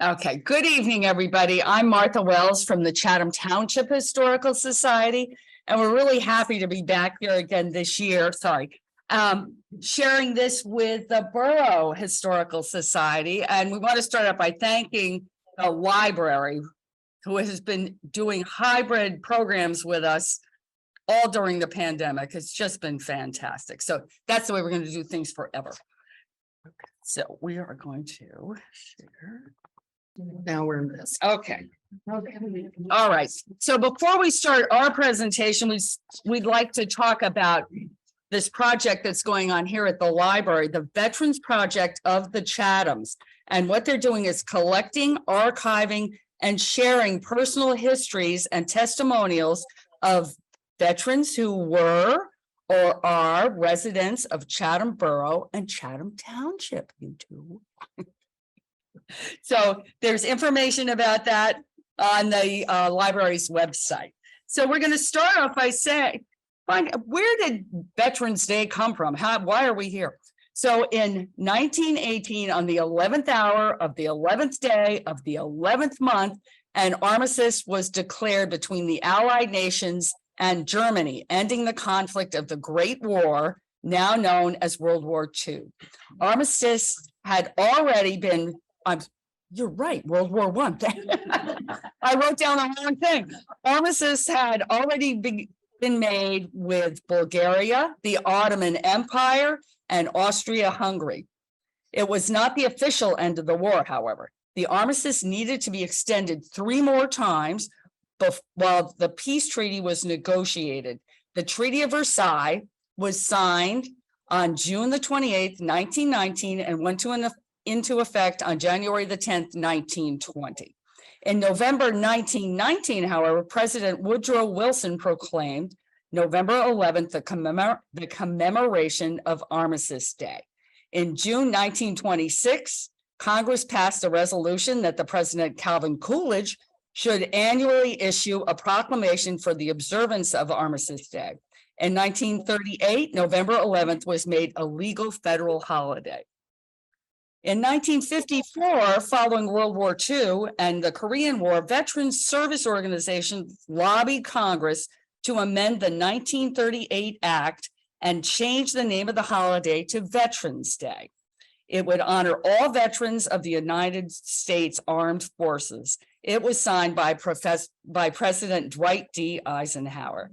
Okay, good evening, everybody. I'm Martha Wells from the Chatham Township Historical Society, and we're really happy to be back here again this year. Sharing this with the Borough Historical Society. And we want to start out by thanking the library, who has been doing hybrid programs with us all during the pandemic. It's just been fantastic. So that's the way we're going to do things forever. Okay, so we are going to share. Now we're in this. Okay. All right. So before we start our presentation, we'd like to talk about this project that's going on here at the library, the Veterans Project of the Chathams. And what they're doing is collecting, archiving, and sharing personal histories and testimonials of veterans who were or are residents of Chatham Borough and Chatham Township, you two. So there's information about that on the library's website. So we're going to start off by saying, where did Veterans Day come from? Why are we here? So in 1918, on the 11th hour of the 11th day of the 11th month, an armistice was declared between the Allied nations and Germany, ending the conflict of the Great War, now known as World War II. Armistice had already been you're right, World War I. I wrote down the wrong thing. Armistice had already been made with Bulgaria, the Ottoman Empire, and Austria-Hungary. It was not the official end of the war, however. The armistice needed to be extended 3 more times while the peace treaty was negotiated. The Treaty of Versailles was signed on June the 28th, 1919, and went into effect on January the 10th, 1920. In November 1919, however, President Woodrow Wilson proclaimed November 11th the commemoration of Armistice Day. In June 1926, Congress passed a resolution that the President Calvin Coolidge should annually issue a proclamation for the observance of Armistice Day. In 1938, November 11th was made a legal federal holiday. In 1954, following World War II and the Korean War, veterans service organizations lobbied Congress to amend the 1938 Act and change the name of the holiday to Veterans Day. It would honor all veterans of the United States Armed Forces. It was signed by President Dwight D. Eisenhower.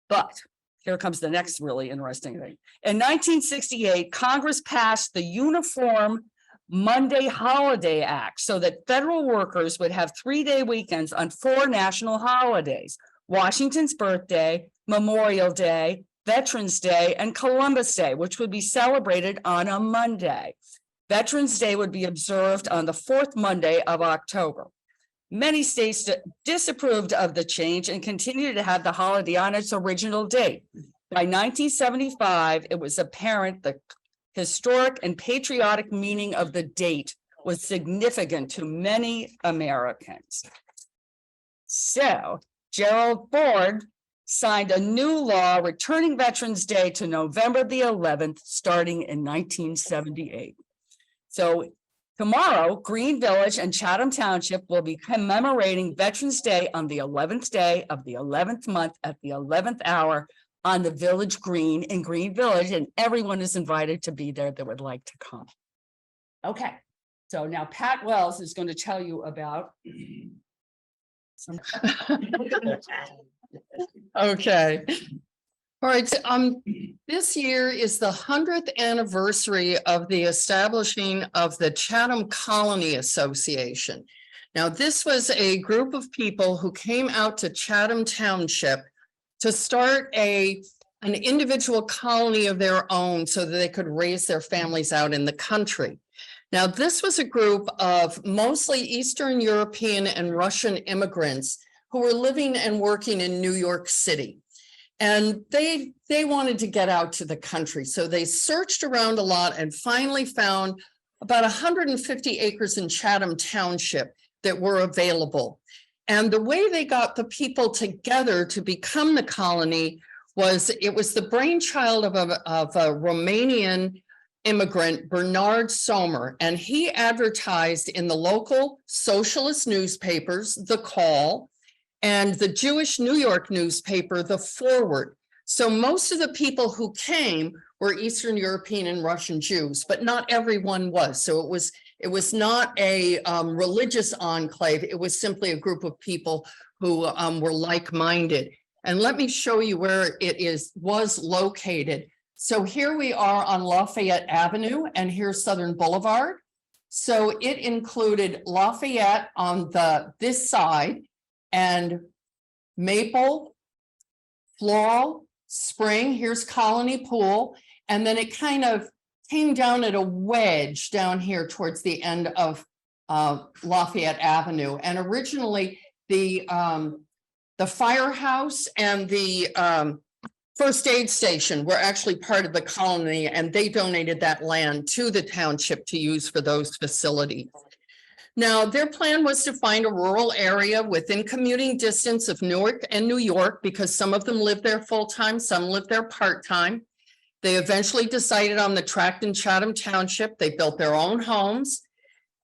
But here comes the next really interesting thing. In 1968, Congress passed the Uniform Monday Holiday Act so that federal workers would have 3-day weekends on 4 national holidays: Washington's birthday, Memorial Day, Veterans Day, and Columbus Day, which would be celebrated on a Monday. Veterans Day would be observed on the 4th Monday of October. Many states disapproved of the change and continued to have the holiday on its original date. By 1975, it was apparent the historic and patriotic meaning of the date was significant to many Americans. So Gerald Ford signed a new law returning Veterans Day to November the 11th, starting in 1978. So tomorrow, Green Village and Chatham Township will be commemorating Veterans Day on the 11th day of the 11th month at the 11th hour on the Village Green in Green Village, and everyone is invited to be there that would like to come. Okay, so now Pat Wells is going to tell you about some. Okay. All right. This year is the 100th anniversary of the establishing of the Chatham Colony Association. Now, this was a group of people who came out to Chatham Township to start an individual colony of their own so that they could raise their families out in the country. Now, this was a group of mostly Eastern European and Russian immigrants who were living and working in New York City. And they wanted to get out to the country. So they searched around a lot and finally found about 150 acres in Chatham Township that were available. And the way they got the people together to become the colony was, it was the brainchild of a Romanian immigrant Bernard Sommer, and he advertised in the local socialist newspapers, The Call, and the Jewish New York newspaper, The Forward. So most of the people who came were Eastern European and Russian Jews, but not everyone was. So it was not a religious enclave. It was simply a group of people who were like-minded. And let me show you where it was located. So here we are on Lafayette Avenue, and here's Southern Boulevard. So it included Lafayette on this side, and Maple, Floral, Spring, here's Colony Pool, and then it kind of came down at a wedge down here towards the end of Lafayette Avenue. And originally the firehouse and the first aid station were actually part of the colony, and they donated that land to the township to use for those facilities. Now, their plan was to find a rural area within commuting distance of Newark and New York, because some of them lived there full-time, some lived there part-time. They eventually decided on the tract in Chatham Township. They built their own homes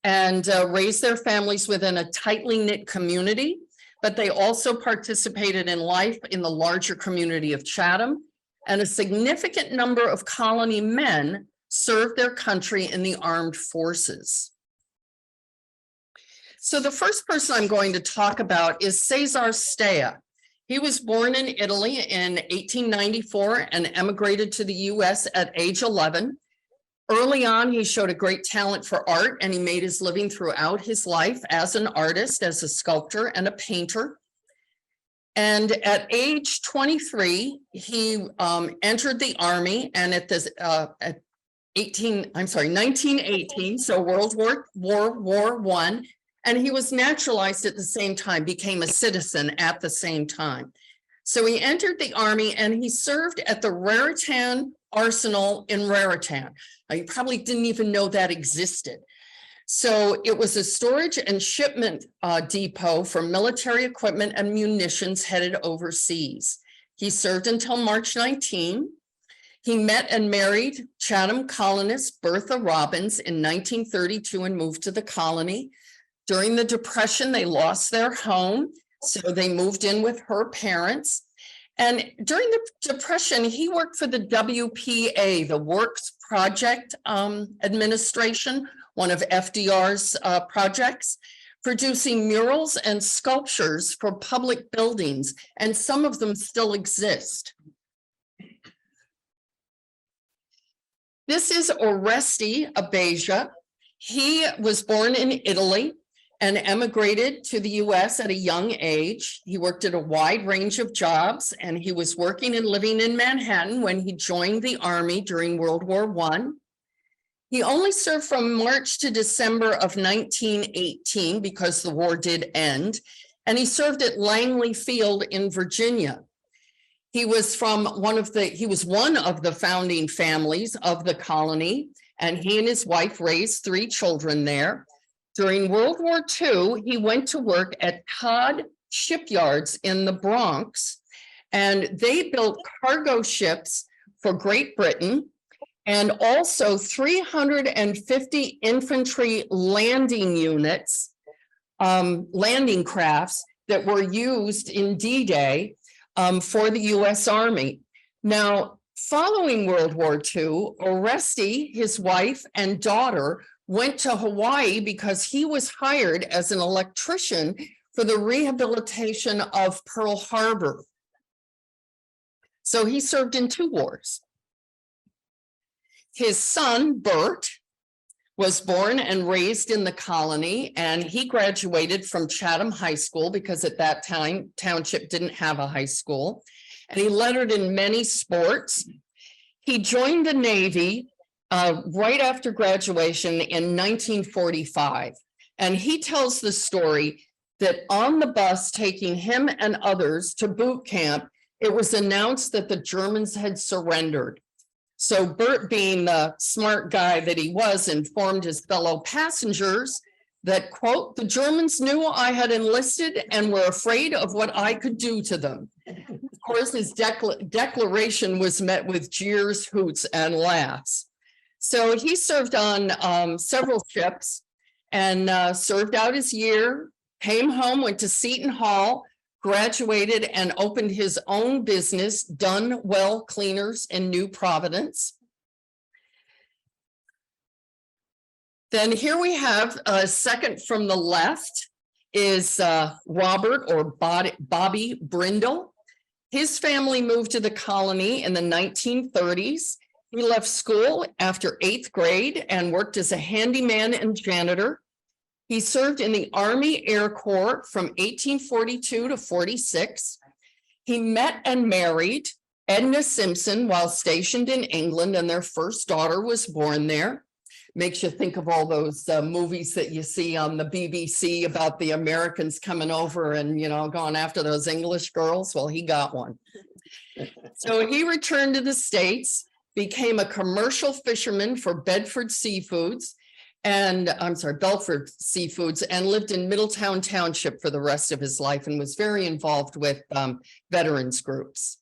and raised their families within a tightly knit community, but they also participated in life in the larger community of Chatham, and a significant number of colony men served their country in the armed forces. So the first person I'm going to talk about is Cesar Stea. He was born in Italy in 1894 and emigrated to the US at age 11. Early on, he showed a great talent for art, and he made his living throughout his life as an artist, as a sculptor and a painter. And at age 23, he entered the army, and at 1918, so World War I, and he was naturalized at the same time, became a citizen at the same time. So he entered the army, and he served at the Raritan Arsenal in Raritan. You probably didn't even know that existed. So it was a storage and shipment depot for military equipment and munitions headed overseas. He served until March 19. He met and married Chatham colonist Bertha Robbins in 1932 and moved to the colony. During the Depression, they lost their home, so they moved in with her parents. And during the Depression, he worked for the WPA, the Works Project Administration, one of FDR's projects, producing murals and sculptures for public buildings, and some of them still exist. This is Oreste Abasia. He was born in Italy and emigrated to the US at a young age. He worked at a wide range of jobs, and he was working and living in Manhattan when he joined the army during World War I. He only served from March to December of 1918 because the war did end, and he served at Langley Field in Virginia. He was one of the founding families of the colony, and he and his wife raised 3 children there. During World War II, he went to work at Todd Shipyards in the Bronx, and they built cargo ships for Great Britain, and also 350 infantry landing units, landing crafts that were used in D-Day for the US Army. Now, following World War II, Oreste, his wife, and daughter went to Hawaii because he was hired as an electrician for the rehabilitation of Pearl Harbor. So he served in 2 wars. His son, Bert, was born and raised in the colony, and he graduated from Chatham High School because at that time, Township didn't have a high school, and he lettered in many sports. He joined the Navy right after graduation in 1945. And he tells the story that on the bus taking him and others to boot camp, it was announced that the Germans had surrendered. So Bert, being the smart guy that he was, informed his fellow passengers that, quote, "the Germans knew I had enlisted and were afraid of what I could do to them." Of course, his declaration was met with jeers, hoots, and laughs. So he served on several ships and served out his year, came home, went to Seton Hall, graduated and opened his own business, Done Well Cleaners in New Providence. Then here we have a second from the left is Robert or Bobby Brindle. His family moved to the colony in the 1930s. He left school after 8th grade and worked as a handyman and janitor. He served in the Army Air Corps from 1842 to 46. He met and married Edna Simpson while stationed in England, and their first daughter was born there. Makes you think of all those movies that you see on the BBC about the Americans coming over and, you know, going after those English girls. Well, he got one. So he returned to the States, became a commercial fisherman for Belford Seafoods, and lived in Middletown Township for the rest of his life and was very involved with veterans groups.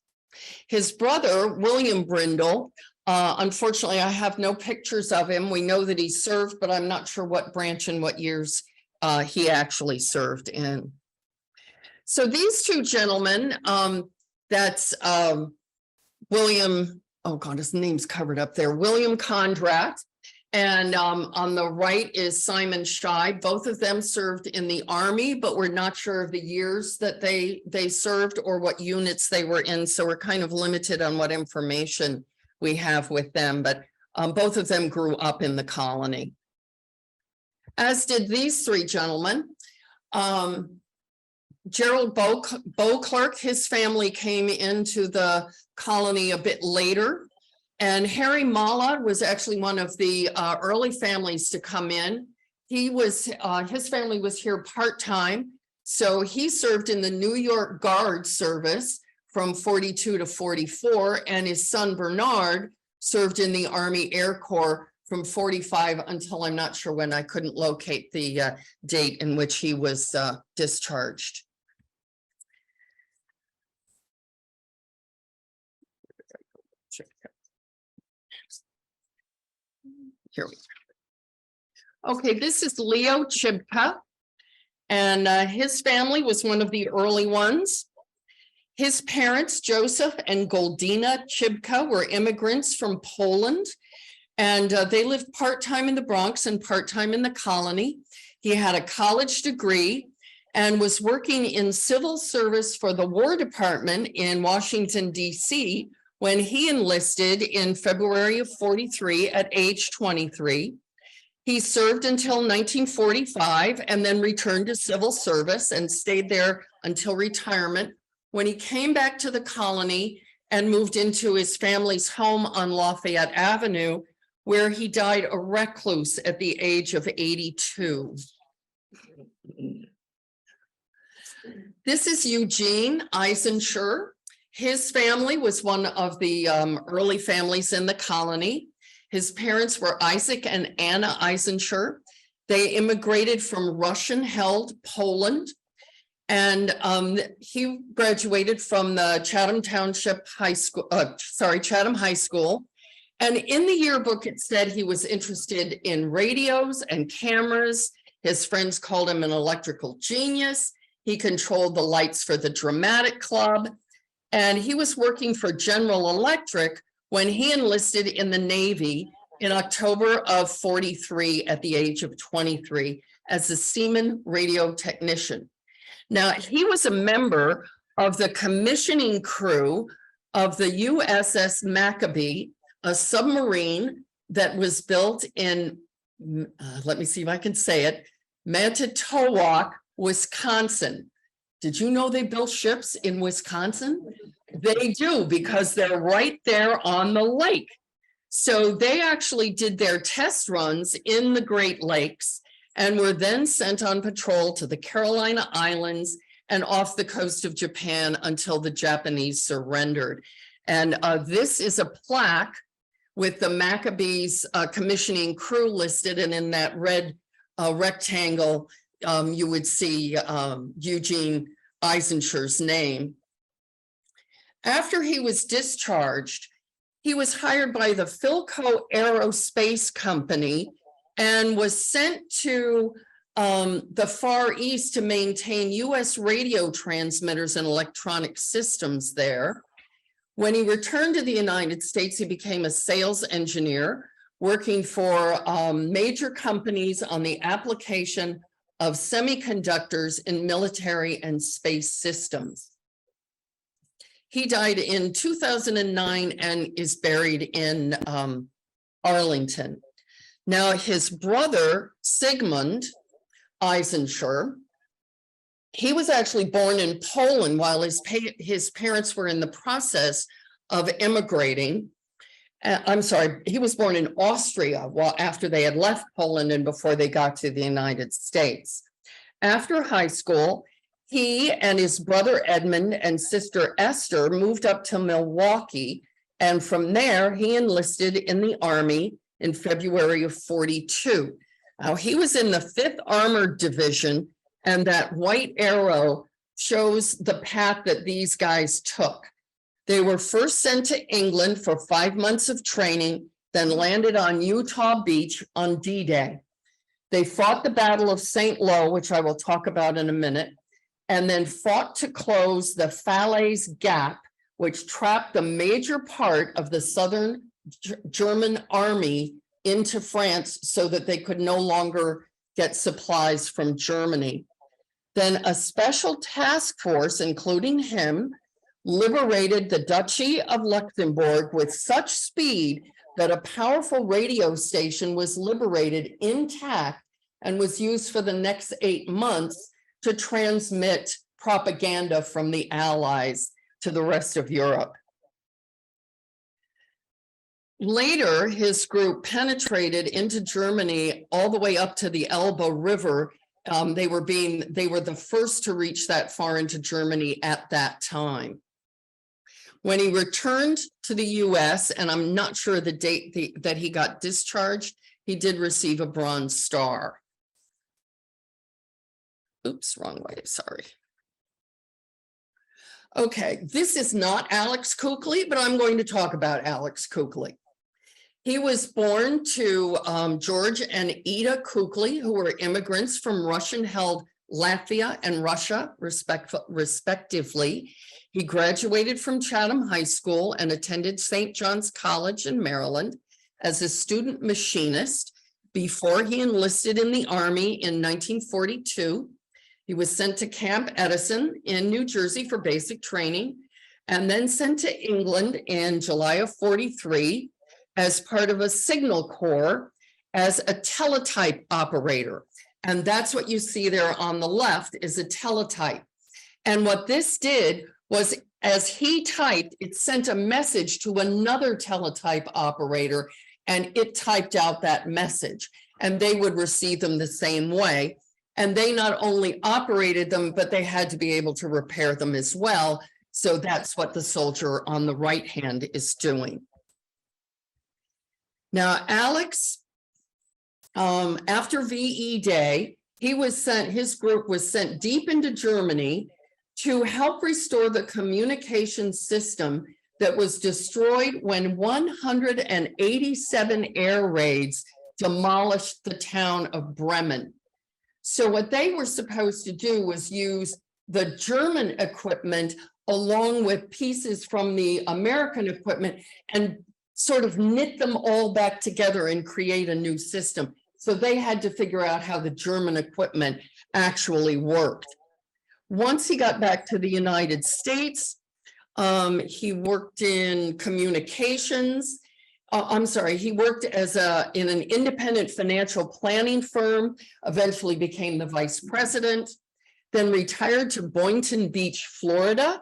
His brother, William Brindle, unfortunately, I have no pictures of him. We know that he served, but I'm not sure what branch and what years he actually served in. So these two gentlemen, that's William, oh God, his name's covered up there, William Condrat. And on the right is Simon Shy. Both of them served in the Army, but we're not sure of the years that they served or what units they were in. So we're kind of limited on what information we have with them, but both of them grew up in the colony. As did these three gentlemen. Gerald Beauclerk, his family came into the colony a bit later. And Harry Mallard was actually one of the early families to come in. He was, his family was here part-time. So he served in the New York Guard service from 42 to 44. And his son Bernard served in the Army Air Corps from 45 until I'm not sure when. I couldn't locate the date in which he was discharged. Here we go. Okay, this is Leo Chibka, and his family was one of the early ones. His parents, Joseph and Goldina Chibka, were immigrants from Poland, and they lived part-time in the Bronx and part-time in the colony. He had a college degree and was working in civil service for the War Department in Washington, D.C., when he enlisted in February of 43 at age 23. He served until 1945 and then returned to civil service and stayed there until retirement, when he came back to the colony and moved into his family's home on Lafayette Avenue, where he died a recluse at the age of 82. This is Eugene Eisenschur. His family was one of the early families in the colony. His parents were Isaac and Anna Eisenschur. They immigrated from Russian-held Poland, and he graduated from the Chatham Township High School, Chatham High School. And in the yearbook, it said he was interested in radios and cameras. His friends called him an electrical genius. He controlled the lights for the dramatic club. And he was working for General Electric when he enlisted in the Navy in October of 43 at the age of 23 as a seaman radio technician. Now, he was a member of the commissioning crew of the USS Maccabee, a submarine that was built in, let me see if I can say it, Manitowoc, Wisconsin. Did you know they built ships in Wisconsin? They do, because they're right there on the lake. So they actually did their test runs in the Great Lakes and were then sent on patrol to the Carolina Islands and off the coast of Japan until the Japanese surrendered. And this is a plaque with the Maccabees commissioning crew listed, and in that red rectangle, you would see Eugene Eisenschur's name. After he was discharged, He was hired by the Philco Aerospace Company and was sent to the Far East to maintain US radio transmitters and electronic systems there. When he returned to the United States, he became a sales engineer working for major companies on the application of semiconductors in military and space systems. He died in 2009 and is buried in Arlington. Now, his brother, Sigmund Eisenschur, he was actually born in Poland while his parents were in the process of immigrating. I'm sorry, he was born in Austria after they had left Poland and before they got to the United States. After high school, he and his brother Edmund and sister Esther moved up to Milwaukee, and from there he enlisted in the Army in February of 42. Now, he was in the 5th Armored Division, and that white arrow shows the path that these guys took. They were first sent to England for 5 months of training, then landed on Utah Beach on D-Day. They fought the Battle of St. Lo, which I will talk about in a minute, and then fought to close the Falaise Gap, which trapped a major part of the Southern German army into France so that they could no longer get supplies from Germany. Then a special task force, including him, liberated the Duchy of Luxembourg with such speed that a powerful radio station was liberated intact and was used for the next 8 months to transmit propaganda from the Allies to the rest of Europe. Later, his group penetrated into Germany all the way up to the Elbe River. They were the first to reach that far into Germany at that time. When he returned to the US, and I'm not sure the date that he got discharged, he did receive a Bronze Star. Oops, wrong way, sorry. Okay, this is not Alex Kuchli, but I'm going to talk about Alex Kuchli. He was born to George and Ida Kuchli, who were immigrants from Russian-held Latvia and Russia, respectively. He graduated from Chatham High School and attended St. John's College in Maryland as a student machinist before he enlisted in the Army in 1942. He was sent to Camp Edison in New Jersey for basic training, and then sent to England in July of 43 as part of a signal corps as a teletype operator. And that's what you see there on the left is a teletype. And what this did was, as he typed, it sent a message to another teletype operator, and it typed out that message, and they would receive them the same way. And they not only operated them, but they had to be able to repair them as well. So that's what the soldier on the right hand is doing. Now, Alex, after VE Day, his group was sent deep into Germany to help restore the communication system that was destroyed when 187 air raids demolished the town of Bremen. So what they were supposed to do was use the German equipment along with pieces from the American equipment and sort of knit them all back together and create a new system. So they had to figure out how the German equipment actually worked. Once he got back to the United States, he worked in communications. He worked in an independent financial planning firm, eventually became the vice president, then retired to Boynton Beach, Florida.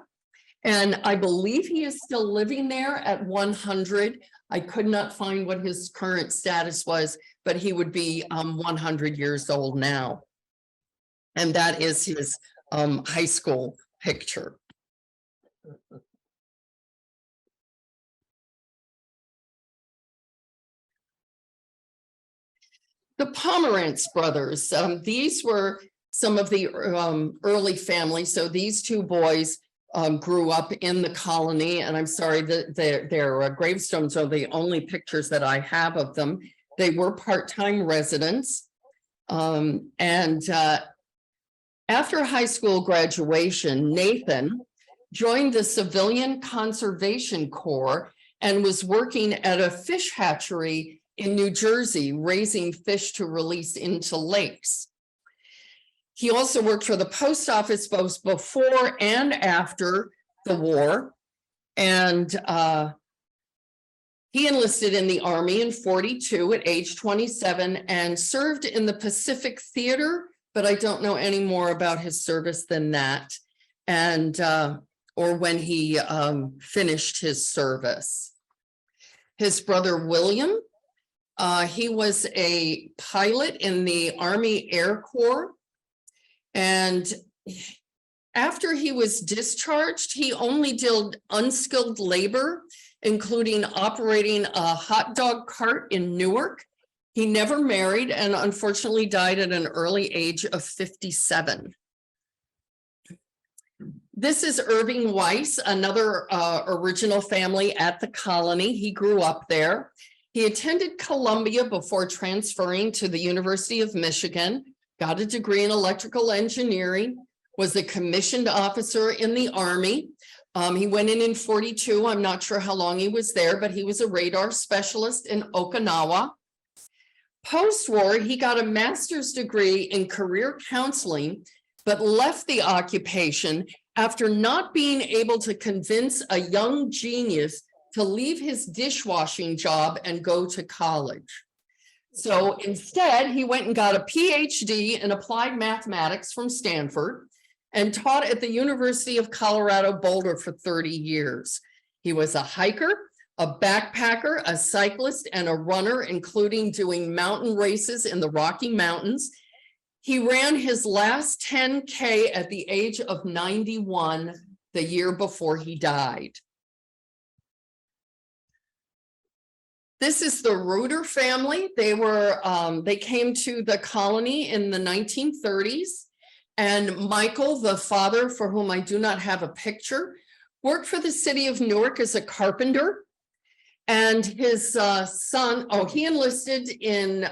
And I believe he is still living there at 100. I could not find what his current status was, but he would be 100 years old now. And that is his high school picture. The Pomerantz brothers, these were some of the early families. So these two boys grew up in the colony, and I'm sorry that their gravestones are the only pictures that I have of them. They were part-time residents. After high school graduation, Nathan joined the Civilian Conservation Corps and was working at a fish hatchery in New Jersey, raising fish to release into lakes. He also worked for the post office both before and after the war. And he enlisted in the Army in 42 at age 27 and served in the Pacific Theater, but I don't know any more about his service than that, and or when he finished his service. His brother William, he was a pilot in the Army Air Corps, and after he was discharged, he only did unskilled labor, including operating a hot dog cart in Newark. He never married and unfortunately died at an early age of 57. This is Irving Weiss, another original family at the colony. He grew up there. He attended Columbia before transferring to the University of Michigan, got a degree in electrical engineering, was a commissioned officer in the Army. He went in 42. I'm not sure how long he was there, but he was a radar specialist in Okinawa. Post-war, he got a master's degree in career counseling, but left the occupation after not being able to convince a young genius to leave his dishwashing job and go to college. So instead, he went and got a PhD in applied mathematics from Stanford and taught at the University of Colorado Boulder for 30 years. He was a hiker, a backpacker, a cyclist, and a runner, including doing mountain races in the Rocky Mountains. He ran his last 10K at the age of 91, the year before he died. This is the Reuter family. They came to the colony in the 1930s. And Michael, the father, for whom I do not have a picture, worked for the city of Newark as a carpenter. And his son, he enlisted in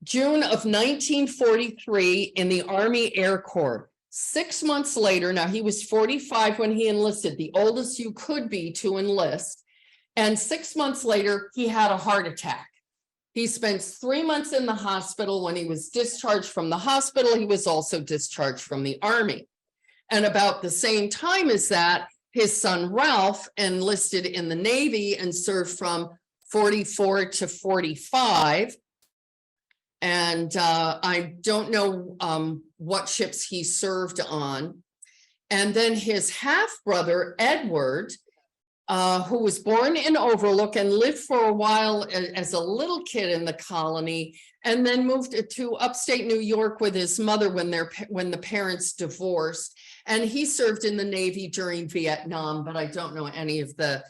June of 1943 in the Army Air Corps. 6 months later, now he was 45 when he enlisted, the oldest you could be to enlist. And 6 months later, he had a heart attack. He spent 3 months in the hospital. When he was discharged from the hospital, he was also discharged from the Army. And about the same time as that, his son Ralph enlisted in the Navy and served from 44 to 45. And I don't know what ships he served on. And then his half-brother, Edward, who was born in Overlook and lived for a while as a little kid in the colony, and then moved to upstate New York with his mother when the parents divorced. And he served in the Navy during Vietnam, but I don't know any of the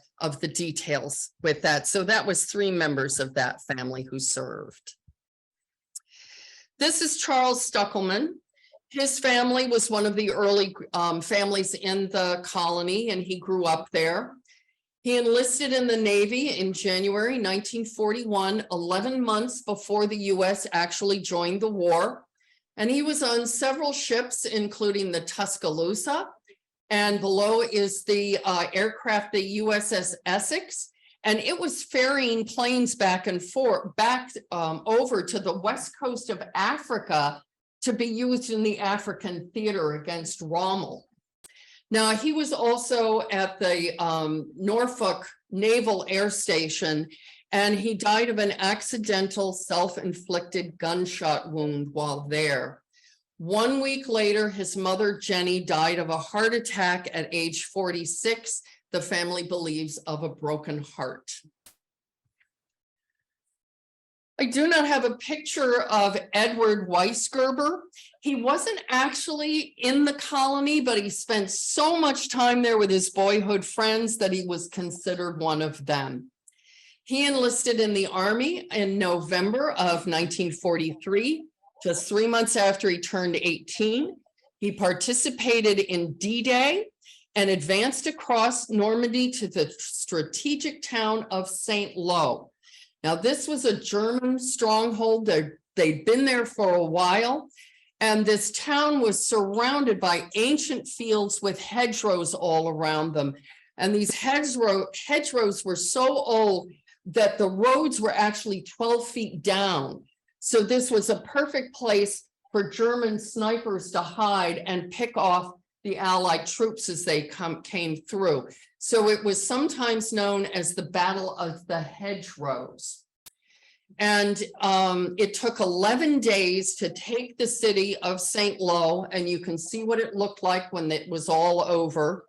details with that. So that was 3 members of that family who served. This is Charles Stuckelman. His family was one of the early families in the colony, and he grew up there. He enlisted in the Navy in January 1941, 11 months before the U.S. actually joined the war. And he was on several ships, including the Tuscaloosa. And below is the aircraft, the USS Essex. And it was ferrying planes back and forth, over to the west coast of Africa to be used in the African theater against Rommel. Now, he was also at the Norfolk Naval Air Station, and he died of an accidental self-inflicted gunshot wound while there. 1 week later, his mother, Jenny, died of a heart attack at age 46. The family believes of a broken heart. I do not have a picture of Edward Weisgerber. He wasn't actually in the colony, but he spent so much time there with his boyhood friends that he was considered one of them. He enlisted in the Army in November of 1943, just 3 months after he turned 18. He participated in D-Day and advanced across Normandy to the strategic town of St. Lo. Now, this was a German stronghold. They'd been there for a while, and this town was surrounded by ancient fields with hedgerows all around them. And these hedgerows were so old that the roads were actually 12 feet down. So this was a perfect place for German snipers to hide and pick off the Allied troops as they came through. So it was sometimes known as the Battle of the Hedgerows. And it took 11 days to take the city of St. Lo, and you can see what it looked like when it was all over.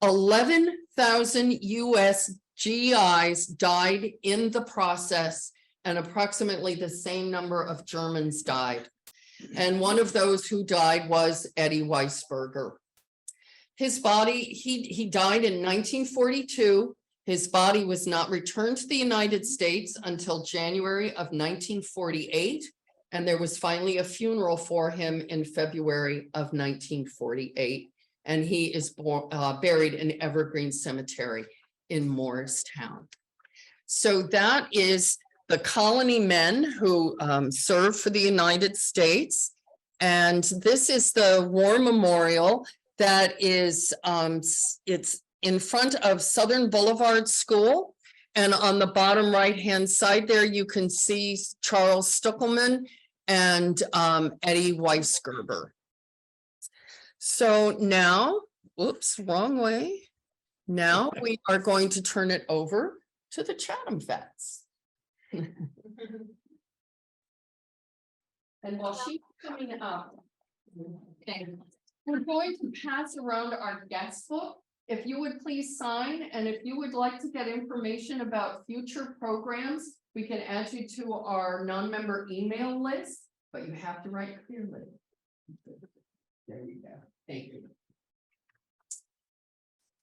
11,000 US GIs died in the process, and approximately the same number of Germans died. And one of those who died was Eddie Weisberger. His body, he died in 1942. His body was not returned to the United States until January of 1948. And there was finally a funeral for him in February of 1948. And he is buried in Evergreen Cemetery in Morristown. So that is the colony men who served for the United States. And this is the war memorial that is, it's in front of Southern Boulevard School. And on the bottom right-hand side there, you can see Charles Stuckelman and Eddie Weisgerber. So now, oops, wrong way. Now we are going to turn it over to the Chatham vets. And while she's coming up, okay, we're going to pass around our guest book. If you would please sign, and if you would like to get information about future programs, we can add you to our non-member email list, but you have to write clearly. There you go. Thank you.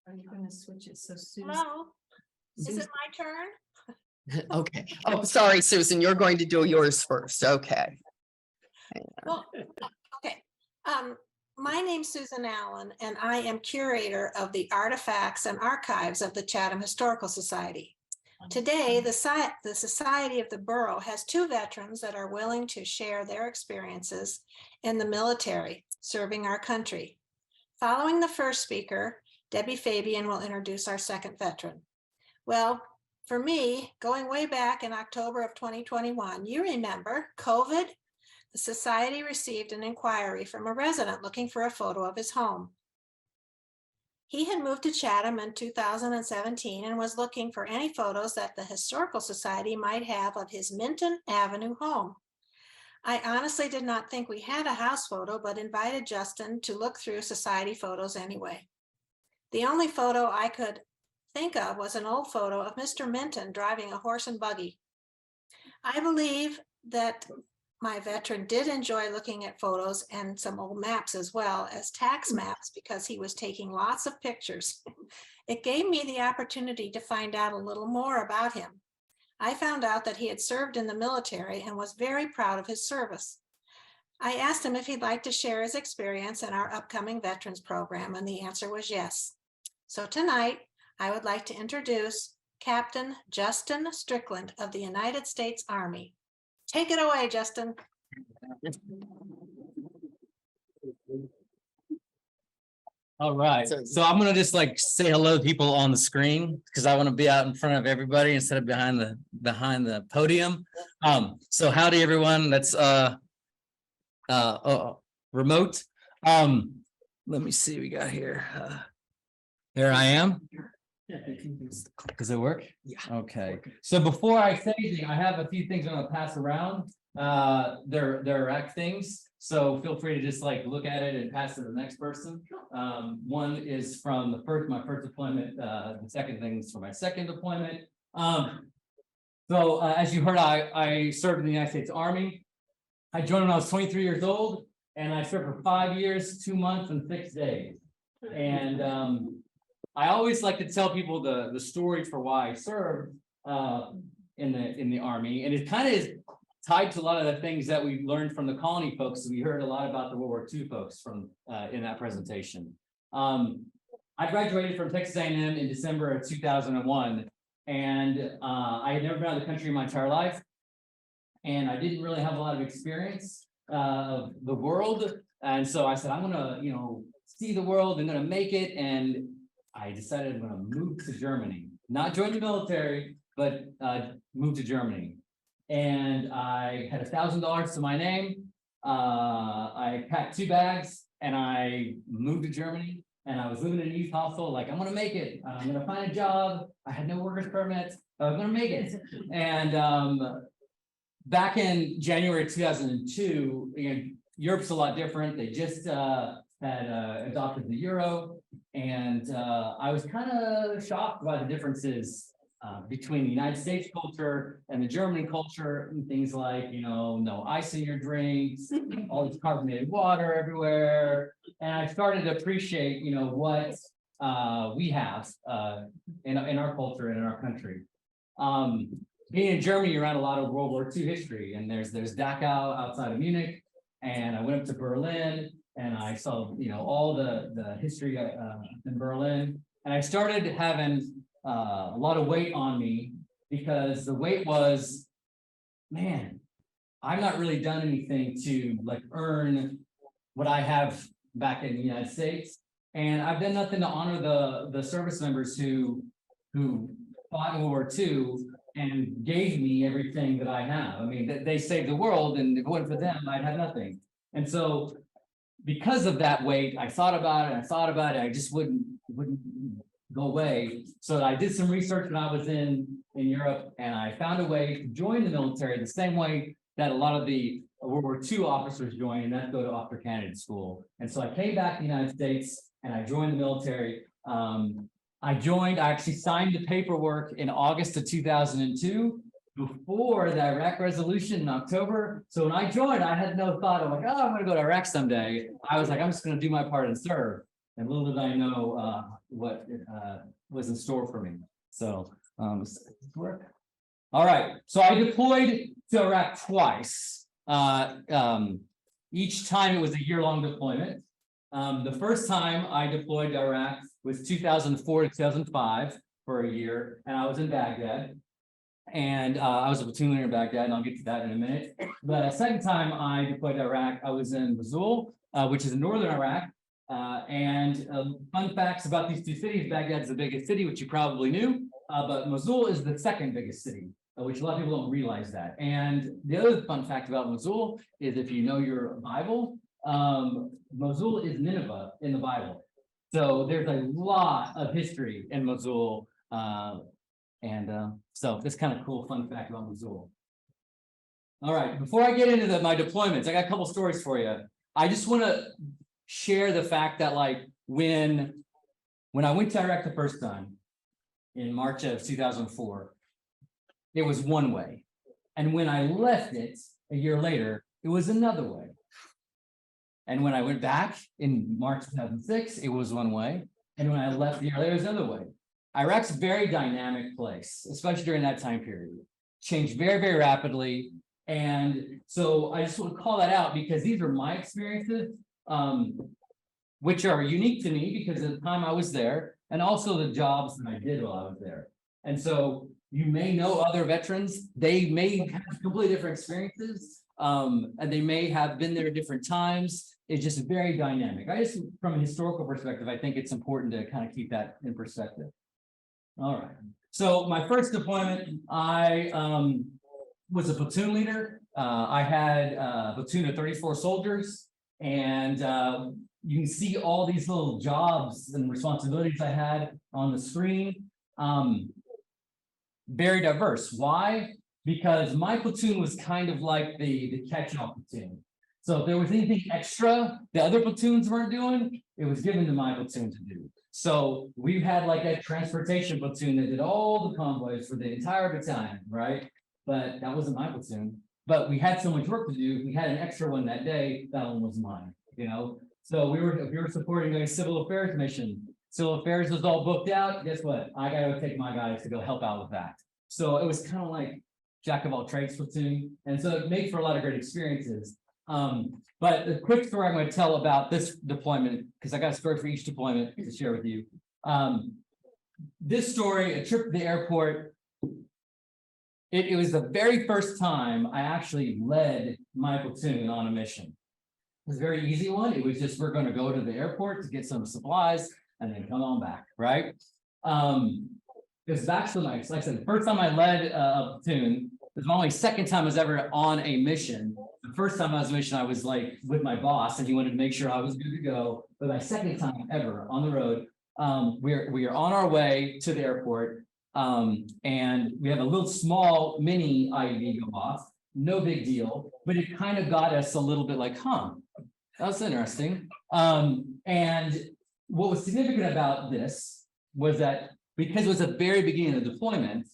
Are you going to switch it so soon? Hello, is it my turn? Okay. Oh, sorry, Susan, you're going to do yours first. Okay. Well, okay. My name's Susan Allen, and I am curator of the artifacts and archives of the Chatham Historical Society. Today, the Society of the Borough has two veterans that are willing to share their experiences in the military, serving our country. Following the first speaker, Debbie Fabian will introduce our second veteran. Well, for me, going way back in October of 2021, you remember COVID? The Society received an inquiry from a resident looking for a photo of his home. He had moved to Chatham in 2017 and was looking for any photos that the Historical Society might have of his Minton Avenue home. I honestly did not think we had a house photo, but invited Justin to look through Society photos anyway. The only photo I could think of was an old photo of Mr. Minton driving a horse and buggy. I believe that my veteran did enjoy looking at photos and some old maps as well as tax maps because he was taking lots of pictures. It gave me the opportunity to find out a little more about him. I found out that he had served in the military and was very proud of his service. I asked him if he'd like to share his experience in our upcoming veterans program, and the answer was yes. So tonight, I would like to introduce Captain Justin Strickland of the United States Army. Take it away, Justin. All right, so I'm gonna just like say hello to people on the screen because I want to be out in front of everybody instead of behind the podium. So howdy everyone. That's remote. Let me see what we got here. There I am. Does it work? Yeah. Okay, so before I say anything, I have a few things I'm gonna pass around. They're rack things, so feel free to just like look at it and pass it to the next person. One is from my first deployment. The second thing is for my second deployment. So as you heard, I served in the United States Army. I joined when I was 23 years old, and I served for 5 years, 2 months, and 6 days. And I always like to tell people the story for why I served in the Army, and it kind of is tied to a lot of the things that we learned from the colony folks. We heard a lot about the World War II folks from in that presentation. I graduated from Texas A&M in December of 2001, and I had never been out of the country in my entire life, and I didn't really have a lot of experience of the world. And so I said, I'm gonna, see the world, I'm gonna make it. And I decided I'm gonna move to Germany, not join the military, but move to Germany. And I had $1,000 to my name. I packed 2 bags and I moved to Germany, and I was living in a youth hostel. Like, I'm gonna make it. I'm gonna find a job. I had no workers permit. I'm gonna make it. And back in January 2002, Europe's a lot different. They just had adopted the euro, and I was kind of shocked by the differences between the United States culture and the German culture, and things like, no ice in your drinks, all this carbonated water everywhere. And I started to appreciate, what we have in our culture and in our country. Being in Germany, you're around a lot of World War II history, and there's Dachau outside of Munich, and I went up to Berlin, and I saw, all the history in Berlin, and I started having a lot of weight on me, because the weight was, man, I've not really done anything to earn what I have back in the United States, and I've done nothing to honor the service members who fought in World War II and gave me everything that I have. I mean, they saved the world, and if it wasn't for them, I'd have nothing. And so, because of that weight, I thought about it. I just wouldn't go away. So I did some research when I was in Europe, and I found a way to join the military the same way that a lot of the World War II officers joined, and that's go to officer candidate school. And so I came back to the United States and I joined the military. I actually signed the paperwork in August of 2002 before the Iraq resolution in October. So when I joined, I had no thought of I'm gonna go to Iraq someday. I was like, I'm just gonna do my part and serve. And little did I know what was in store for me. So work. All right. So I deployed to Iraq twice. Each time it was a year-long deployment. The first time I deployed to Iraq was 2004 to 2005 for a year, and I was in Baghdad. And I was a platoon leader in Baghdad, and I'll get to that in a minute. The second time I deployed to Iraq, I was in Mosul, which is in northern Iraq. And fun facts about these 2 cities: Baghdad is the biggest city, which you probably knew, but Mosul is the second biggest city, which a lot of people don't realize that. And the other fun fact about Mosul is, if you know your Bible, Mosul is Nineveh in the Bible. So there's a lot of history in Mosul. So this kind of cool fun fact about Mosul. All right, before I get into my deployments, I got a couple stories for you. I just want to share the fact that when I went to Iraq the first time in March of 2004, it was one way. And when I left it a year later, it was another way. And when I went back in March 2006, it was one way. And when I left the year later, it was another way. Iraq's a very dynamic place, especially during that time period. Changed very, very rapidly. And so I just want to call that out, because these are my experiences, which are unique to me because of the time I was there, and also the jobs that I did while I was there. And so you may know other veterans, they may have completely different experiences, and they may have been there at different times. It's just very dynamic. From a historical perspective, I think it's important to kind of keep that in perspective. All right. So my first deployment, I was a platoon leader. I had a platoon of 34 soldiers, and you can see all these little jobs and responsibilities I had on the screen. Very diverse. Why? Because my platoon was kind of like the catch-all platoon. So if there was anything extra the other platoons weren't doing, it was given to my platoon to do. So we had a transportation platoon that did all the convoys for the entire battalion, right? But that wasn't my platoon. But we had so much work to do. If we had an extra one that day, that one was mine, So if we were supporting a civil affairs mission, civil affairs was all booked out. Guess what? I got to take my guys to go help out with that. So it was kind of like jack of all trades platoon. And so it made for a lot of great experiences. But the quick story I'm going to tell about this deployment, because I got a story for each deployment to share with you. This story, a trip to the airport. It was the very first time I actually led my platoon on a mission. It was a very easy one. It was just, we're going to go to the airport to get some supplies and then come on back, right? It was actually like I said, the first time I led a platoon. It was my only second time I was ever on a mission. The first time I was on a mission, I was like with my boss and he wanted to make sure I was good to go. But my second time ever on the road, we are on our way to the airport. And we have a little small mini IED go off, no big deal, but it kind of got us a little bit like, that's interesting. And what was significant about this was that because it was the very beginning of the deployment,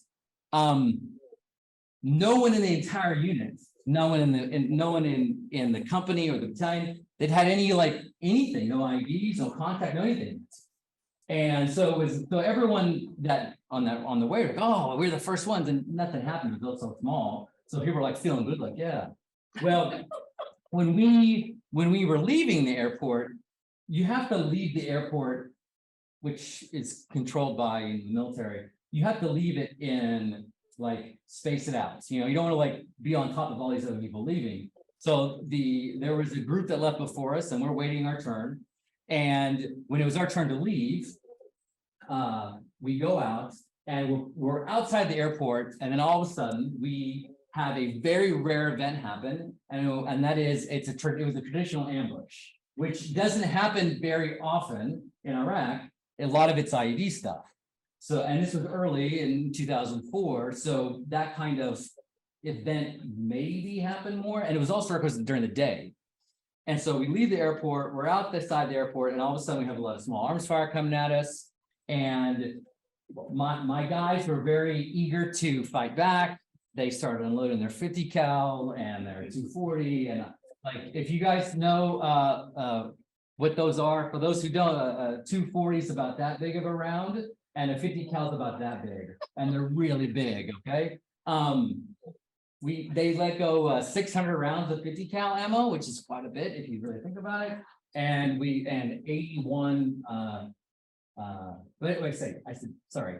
no one in the entire unit, no one in the company or the battalion, they'd had any anything, no IEDs, no contact, no anything. And so it was, so everyone that on the way, like, oh, we're the first ones, and nothing happened. It was so small. So people were like feeling good, like, yeah. Well, when we were leaving the airport, you have to leave the airport, which is controlled by the military. You have to leave it in space it out. You know, you don't want to be on top of all these other people leaving. So there was a group that left before us, and we're waiting our turn. And when it was our turn to leave, we go out and we're outside the airport, and then all of a sudden we have a very rare event happen, and that is it was a traditional ambush, which doesn't happen very often in Iraq. A lot of it's IED stuff. So, and this was early in 2004, so that kind of event maybe happened more, and it was also during the day. And so we leave the airport, we're out this side of the airport, and all of a sudden we have a lot of small arms fire coming at us. And my guys were very eager to fight back. They started unloading their 50 cal and their 240. And if you guys know what those are, for those who don't, 240 is about that big of a round, and a 50 cal is about that big, and they're really big. Okay. They let go 600 rounds of 50 cal ammo, which is quite a bit if you really think about it. And 81 I said sorry,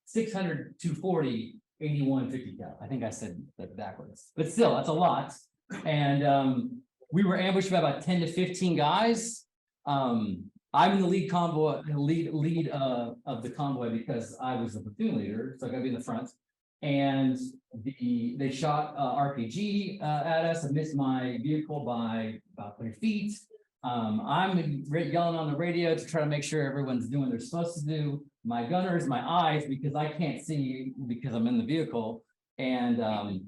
600 240, 81 50 cal. I think I said that backwards, but still that's a lot. And we were ambushed by about 10 to 15 guys. I'm in the lead convoy, lead of the convoy, because I was the platoon leader, so I gotta be in the front. And they shot RPG at us. I missed my vehicle by about 3 feet. I'm yelling on the radio to try to make sure everyone's doing what they're supposed to do. My gunners, my eyes, because I can't see because I'm in the vehicle, and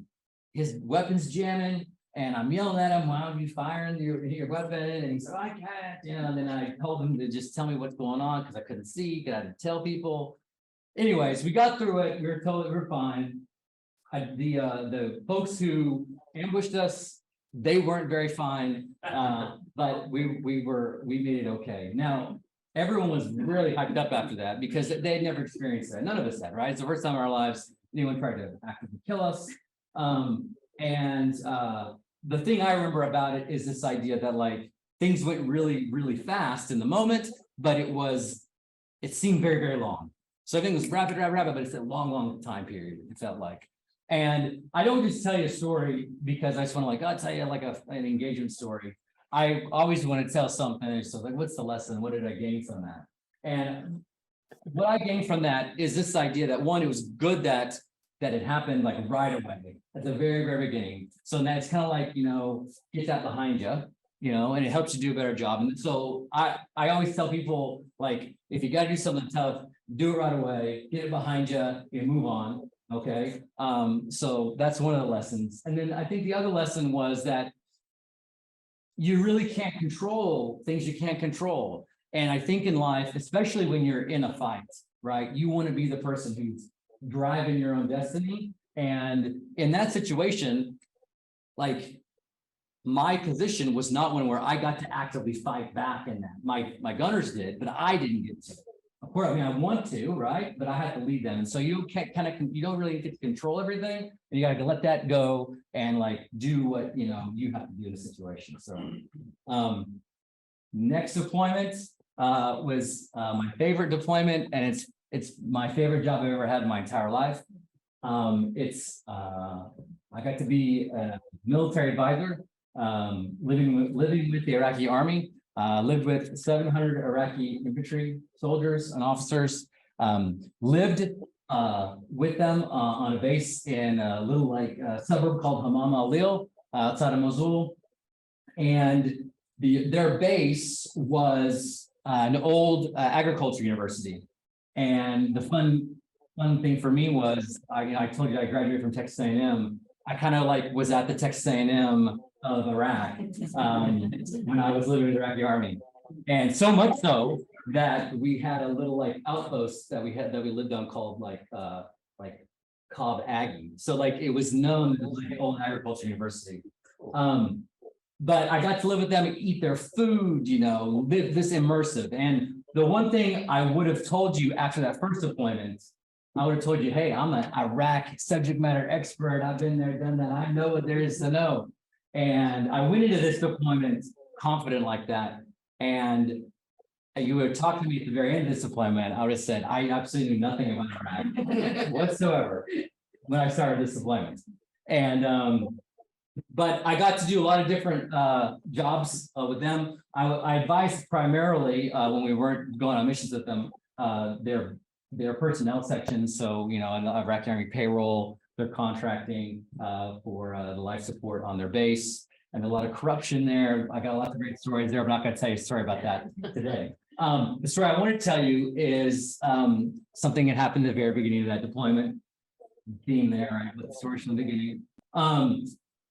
his weapon's jamming, and I'm yelling at him, why don't you firing your weapon? And he said, I can't, and then I told him to just tell me what's going on, because I couldn't see, because I had to tell people. Anyways, we got through it. We were told we're fine. The folks who ambushed us, they weren't very fine, but we made it okay. Now, everyone was really hyped up after that, because they had never experienced that. None of us had, right? It's the first time in our lives anyone tried to actively kill us. The thing I remember about it is this idea that things went really, really fast in the moment, but it seemed very, very long. So everything was rapid, but it's a long, long time period, it felt like. And I don't just tell you a story because I just want to I'll tell you an engagement story. I always want to tell something. So what's the lesson? What did I gain from that? And what I gained from that is this idea that one, it was good that it happened right away at the very, very beginning. So that's kind of get that behind you, and it helps you do a better job. And so I always tell people, if you got to do something tough, do it right away, get it behind you, and move on. Okay. So that's one of the lessons. And then I think the other lesson was that you really can't control things you can't control. And I think in life, especially when you're in a fight, right, you want to be the person who's driving your own destiny. And in that situation, my position was not one where I got to actively fight back in that. My gunners did, but I didn't get to. of course, I mean, I want to, right? But I have to lead them. And so you can't you don't really get to control everything. And you gotta let that go and like do what, you know, you have to do in the situation. So, next deployment, was, my favorite deployment, and it's my favorite job I've ever had in my entire life. I got to be a military advisor, living with the Iraqi army, lived with 700 Iraqi infantry soldiers and officers, lived with them on a base in a little suburb called Hammam al-Lil outside of Mosul. And their base was an old agriculture university. And the fun thing for me was, I told you I graduated from Texas A&M. I kind of like was at the Texas A&M of Iraq when I was living in the Iraqi army. And so much so that we had a little like outpost that we lived on called like Cobb Aggie. So like it was known as like an old agriculture university. But I got to live with them and eat their food, you know, live this immersive. And the one thing I would have told you after that first deployment, I would have told you, hey, I'm an Iraq subject matter expert. I've been there, done that. I know what there is to know. And I went into this deployment confident like that. And you would talk to me at the very end of this deployment, I would have said, I absolutely knew nothing about Iraq whatsoever when I started this deployment. And but I got to do a lot of different jobs with them. I advised primarily when we weren't going on missions with them, their personnel sections. So, you know, in the Iraqi Army payroll, they're contracting for the life support on their base, and a lot of corruption there. I got lots of great stories there. I'm not going to tell you a story about that today. The story I want to tell you is something that happened at the very beginning of that deployment. Being there, right, with the story from the beginning.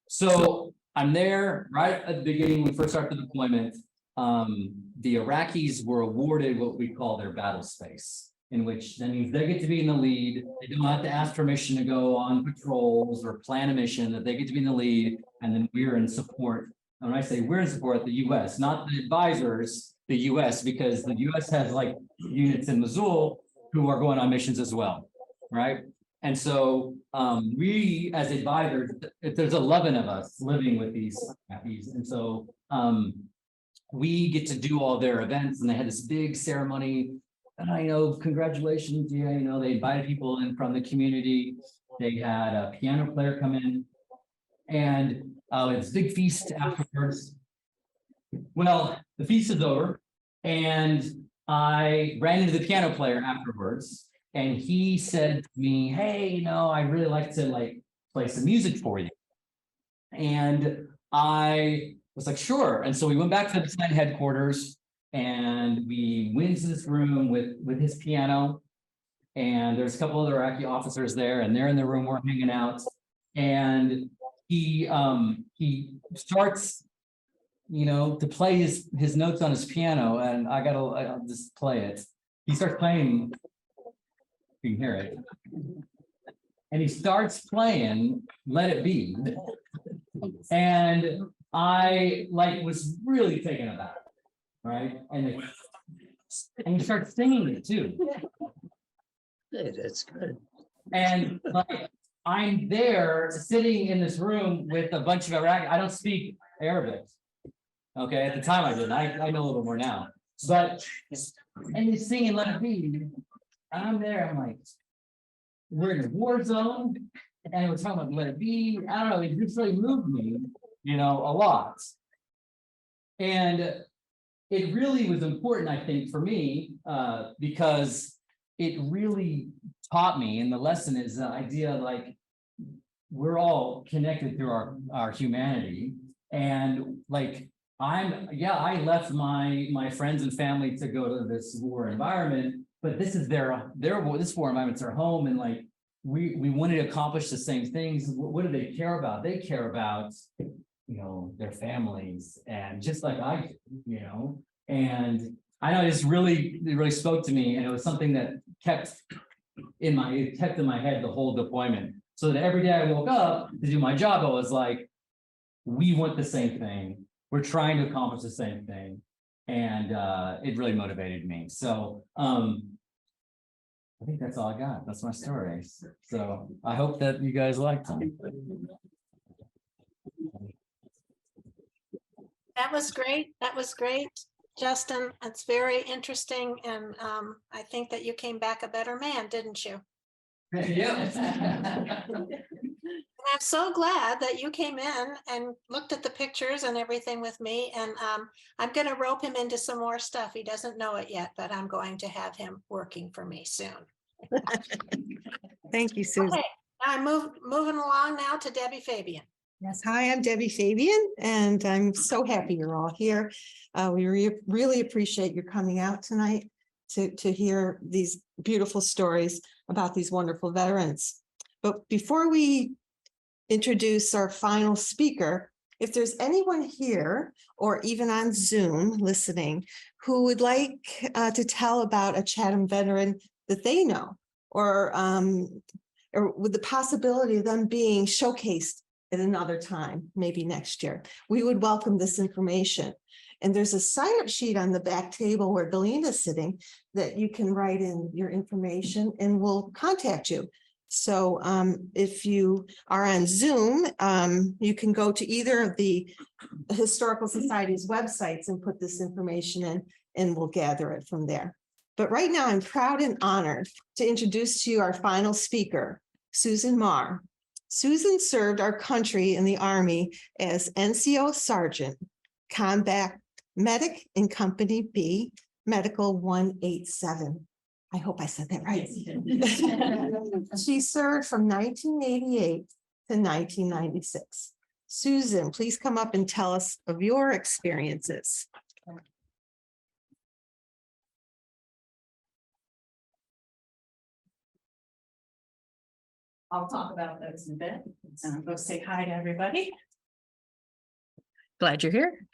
So I'm there right at the beginning when we first started the deployment. The Iraqis were awarded what we call their battle space, in which that means they get to be in the lead. They don't have to ask permission to go on patrols or plan a mission, that they get to be in the lead, and then we're in support. And when I say we're in support, the US, not the advisors, the US, because the US has like units in Mosul who are going on missions as well, right? And so we as advisors, there's 11 of us living with these Iraqis. And so we get to do all their events, and they had this big ceremony. And I know, congratulations, yeah, you know, they invited people in from the community. They had a piano player come in, and it's a big feast afterwards. Well, the feast is over, and I ran into the piano player afterwards, and he said to me, hey, you know, I'd really like to like play some music for you. And I was like, sure. And so we went back to the design headquarters, and we went into this room with his piano, and there's a couple other Iraqi officers there, and they're in the room, we're hanging out. And he starts, you know, to play his notes on his piano, and I'll just play it. He starts playing, you can hear it. And he starts playing Let It Be. And I like was really taken aback. Right. And you start singing it too. Hey, that's good. And like I'm there sitting in this room with a bunch of Iraqi. I don't speak Arabic. Okay, at the time I didn't. I know a little bit more now. But and he's singing Let It Be. And I'm there, I'm like, we're in a war zone, and we're talking about Let It Be. I don't know, it just really moved me, you know, a lot. And it really was important, I think, for me, because it really taught me, and the lesson is the idea like we're all connected through our humanity. And like I left my friends and family to go to this war environment, but this is this war environment's their home, and like we wanted to accomplish the same things. What do they care about? They care about, you know, their families, and just like I do, you know. And I know it really spoke to me, and it was something that kept in my head the whole deployment. So that every day I woke up to do my job, I was like, we want the same thing. We're trying to accomplish the same thing. And it really motivated me. So I think that's all I got. That's my story. So I hope that you guys liked them. That was great. That was great, Justin. It's very interesting, and I think that you came back a better man, didn't you? Yeah. And I'm so glad that you came in and looked at the pictures and everything with me, and I'm going to rope him into some more stuff. He doesn't know it yet, but I'm going to have him working for me soon. Thank you, Susan. Okay, now I'm moving along now to Debbie Fabian. Yes, hi, I'm Debbie Fabian, and I'm so happy you're all here. We really appreciate your coming out tonight to hear these beautiful stories about these wonderful veterans. But before we introduce our final speaker, if there's anyone here or even on Zoom listening who would like to tell about a Chatham veteran that they know, or with the possibility of them being showcased at another time, maybe next year, we would welcome this information. And there's a sign-up sheet on the back table where Belinda's sitting that you can write in your information and we'll contact you. So if you are on Zoom, you can go to either of the Historical Society's websites and put this information in, and we'll gather it from there. But right now, I'm proud and honored to introduce to you our final speaker, Susan Marr. Susan served our country in the Army as NCO Sergeant, Combat Medic in Company B, Medical 187. I hope I said that right. She served from 1988 to 1996. Susan, please come up and tell us of your experiences. I'll talk about those in a bit. And I'll go say hi to everybody. Glad you're here.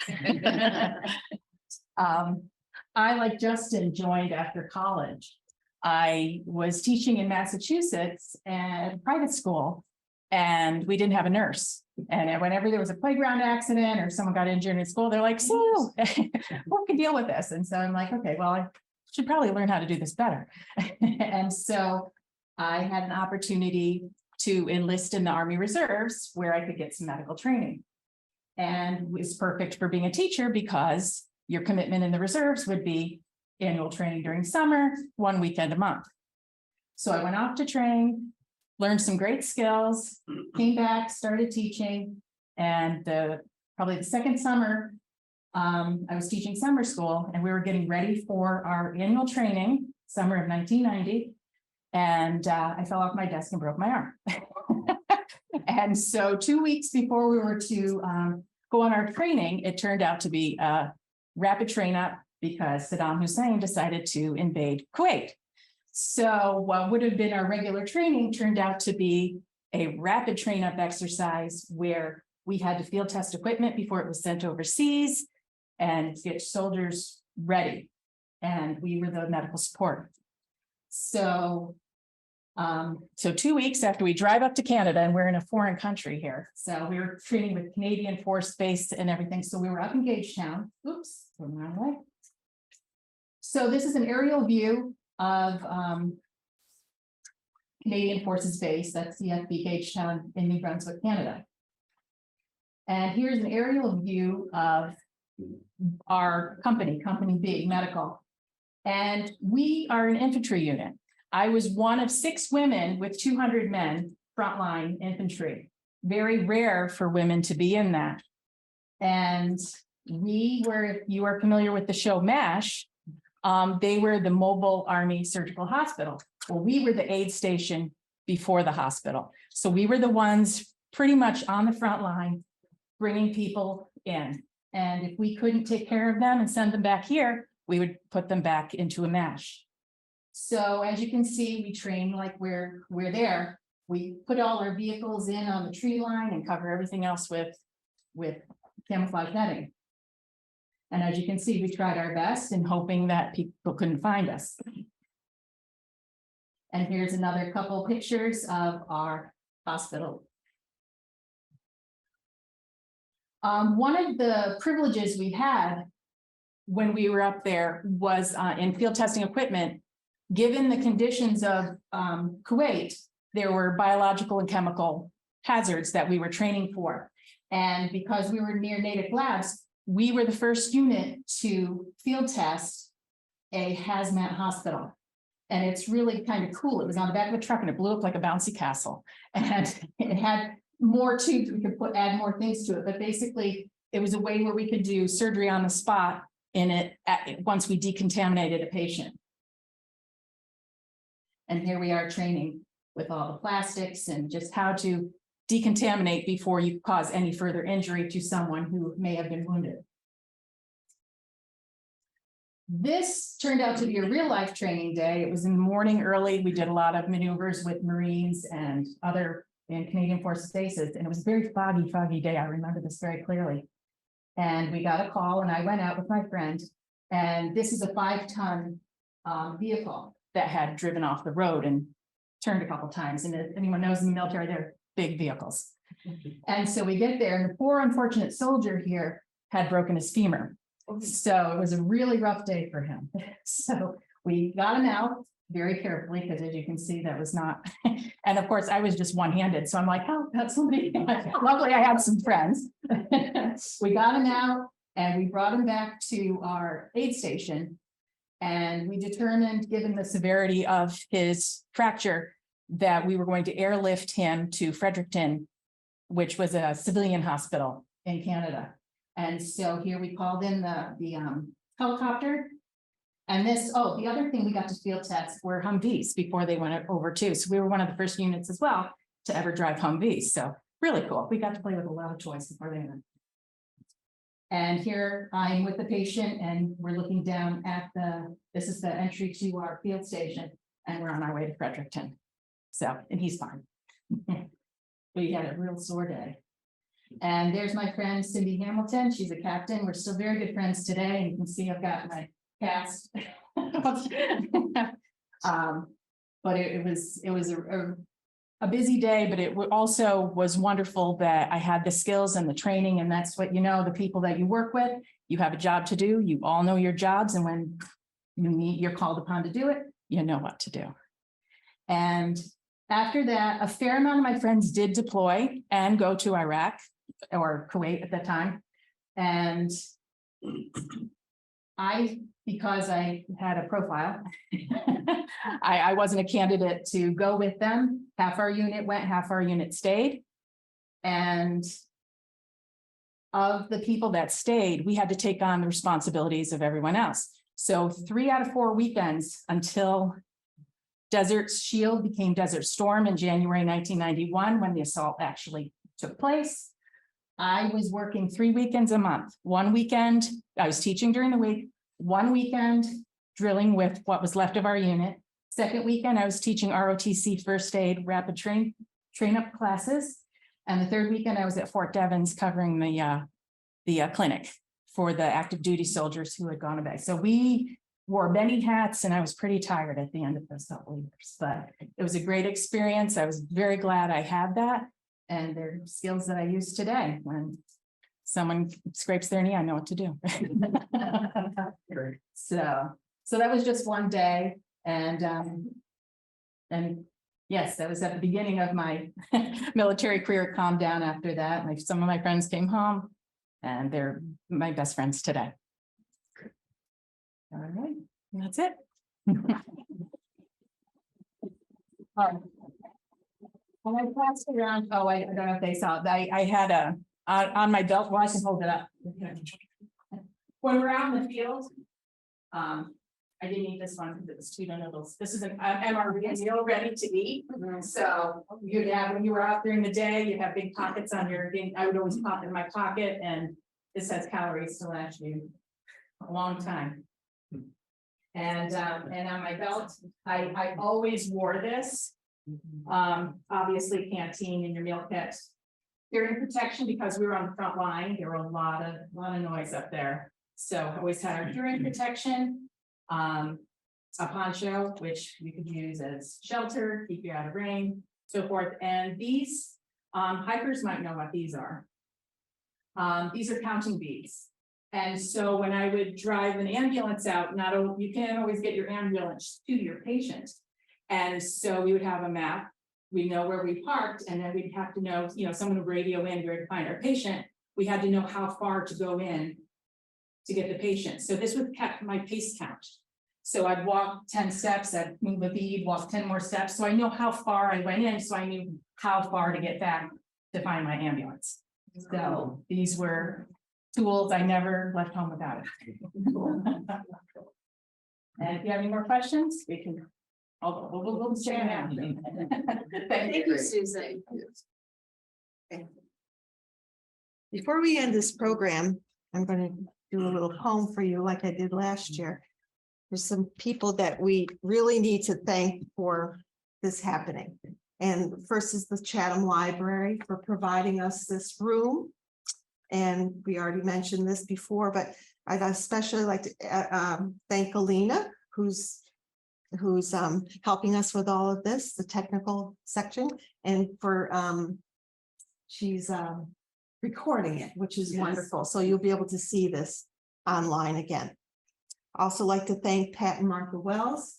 I, like Justin, joined after college. I was teaching in Massachusetts at a private school, and we didn't have a nurse. And whenever there was a playground accident or someone got injured in school, they're like, so who can deal with this? And so I'm like, okay, well, I should probably learn how to do this better. And so I had an opportunity to enlist in the Army Reserves where I could get some medical training. And it was perfect for being a teacher because your commitment in the reserves would be annual training during summer, 1 weekend a month. So I went off to train, learned some great skills, came back, started teaching. And probably the second summer, I was teaching summer school, and we were getting ready for our annual training, summer of 1990. And I fell off my desk and broke my arm. And so 2 weeks before we were to go on our training, it turned out to be a rapid train up because Saddam Hussein decided to invade Kuwait. So what would have been our regular training turned out to be a rapid train up exercise where we had to field test equipment before it was sent overseas and get soldiers ready. And we were the medical support. So 2 weeks after we drive up to Canada, and we're in a foreign country here. So we were training with Canadian Force Base and everything. So we were up in Gagetown. Oops, going the wrong way. So this is an aerial view of Canadian Forces Base. That's CFB Gagetown in New Brunswick, Canada. And here's an aerial view of our company, Company B, Medical. And we are an infantry unit. I was one of 6 women with 200 men, frontline infantry. Very rare for women to be in that. And we were, if you are familiar with the show MASH, they were the Mobile Army Surgical Hospital. Well, we were the aid station before the hospital. So we were the ones pretty much on the front line, bringing people in. And if we couldn't take care of them and send them back here, we would put them back into a MASH. So as you can see, we train like we're there. We put all our vehicles in on the tree line and cover everything else with camouflage netting. And as you can see, we tried our best in hoping that people couldn't find us. And here's another couple pictures of our hospital. One of the privileges we had when we were up there was in field testing equipment. given the conditions of Kuwait, there were biological and chemical hazards that we were training for. And because we were near Natick Labs, we were the first unit to field test a hazmat hospital. And it's really kind of cool. It was on the back of a truck and it blew up like a bouncy castle. And it had more tubes, we could add more things to it, but basically it was a way where we could do surgery on the spot in it once we decontaminated a patient. And here we are training with all the plastics and just how to decontaminate before you cause any further injury to someone who may have been wounded. This turned out to be a real life training day. It was in the morning early. We did a lot of maneuvers with Marines and other Canadian Forces bases, and it was a very foggy day. I remember this very clearly. And we got a call and I went out with my friend, and this is a 5-ton vehicle that had driven off the road and turned a couple times. And if anyone knows in the military, they're big vehicles. And so we get there and the poor unfortunate soldier here had broken his femur. So it was a really rough day for him. So we got him out very carefully because as you can see, that was not, and of course I was just one-handed. So I'm like, oh, that's somebody. Luckily I have some friends. We got him out and we brought him back to our aid station. And we determined, given the severity of his fracture, that we were going to airlift him to Fredericton, which was a civilian hospital in Canada. And so here we called in the helicopter. And this, oh, the other thing we got to field test were Humvees before they went over too. So we were one of the first units as well to ever drive Humvees. So really cool. We got to play with a lot of toys before they went. And here I'm with the patient and we're looking down at this is the entry to our field station and we're on our way to Fredericton. So, and he's fine. We had a real sore day. And there's my friend Cindy Hamilton. She's a captain. We're still very good friends today. And you can see I've got my cast. But it was a busy day, but it also was wonderful that I had the skills and the training, and that's what, you know, the people that you work with, you have a job to do, you all know your jobs, and when you're called upon to do it, you know what to do. And after that, a fair amount of my friends did deploy and go to Iraq or Kuwait at that time. And because I had a profile, I wasn't a candidate to go with them. Half our unit went, half our unit stayed. And of the people that stayed, we had to take on the responsibilities of everyone else. So 3 out of 4 weekends until Desert Shield became Desert Storm in January 1991, when the assault actually took place, I was working 3 weekends a month. One weekend, I was teaching during the week. One weekend, drilling with what was left of our unit. Second weekend, I was teaching ROTC first aid rapid train up classes. And the third weekend, I was at Fort Devens covering the clinic for the active duty soldiers who had gone away. So we wore many hats and I was pretty tired at the end of those couple of years, but it was a great experience. I was very glad I had that. And they're skills that I use today. When someone scrapes their knee, I know what to do. So that was just one day. And yes, that was at the beginning of my military career. It calmed down after that. Some of my friends came home and they're my best friends today. All right, and that's it. All right. When I passed around, oh, I don't know if they saw, I had on my belt, well, I can hold it up. When we're out in the field, I didn't eat this one because it was tuna noodles. This is an MRV meal ready to eat. So you'd have, when you were out during the day, you have big pockets on your, I would always pop in my pocket, and this has calories to last you a long time. And on my belt, I always wore this. Obviously canteen in your meal kit. Hearing protection, because we were on the front line, there were a lot of noise up there. So I always had our hearing protection, a poncho, which you could use as shelter, keep you out of rain, so forth. And these hikers might know what these are. These are counting beads. And so when I would drive an ambulance out, you can't always get your ambulance to your patient. And so we would have a map, we know where we parked, and then we'd have to know, someone would radio in where to find our patient. We had to know how far to go in to get the patient. So this would kept my pace count. So I'd walk 10 steps, I'd move a bead, walk 10 more steps. So I know how far I went in, so I knew how far to get back to find my ambulance. So these were tools I never left home without it. And if you have any more questions, we can. We'll check it out. Thank you, Susan. Before we end this program, I'm going to do a little poem for you like I did last year. There's some people that we really need to thank for this happening. And first is the Chatham Library for providing us this room. And we already mentioned this before, but I'd especially like to thank Alina, who's helping us with all of this, the technical section, and for she's recording it, which is wonderful. So you'll be able to see this online again. Also like to thank Pat and Martha Wells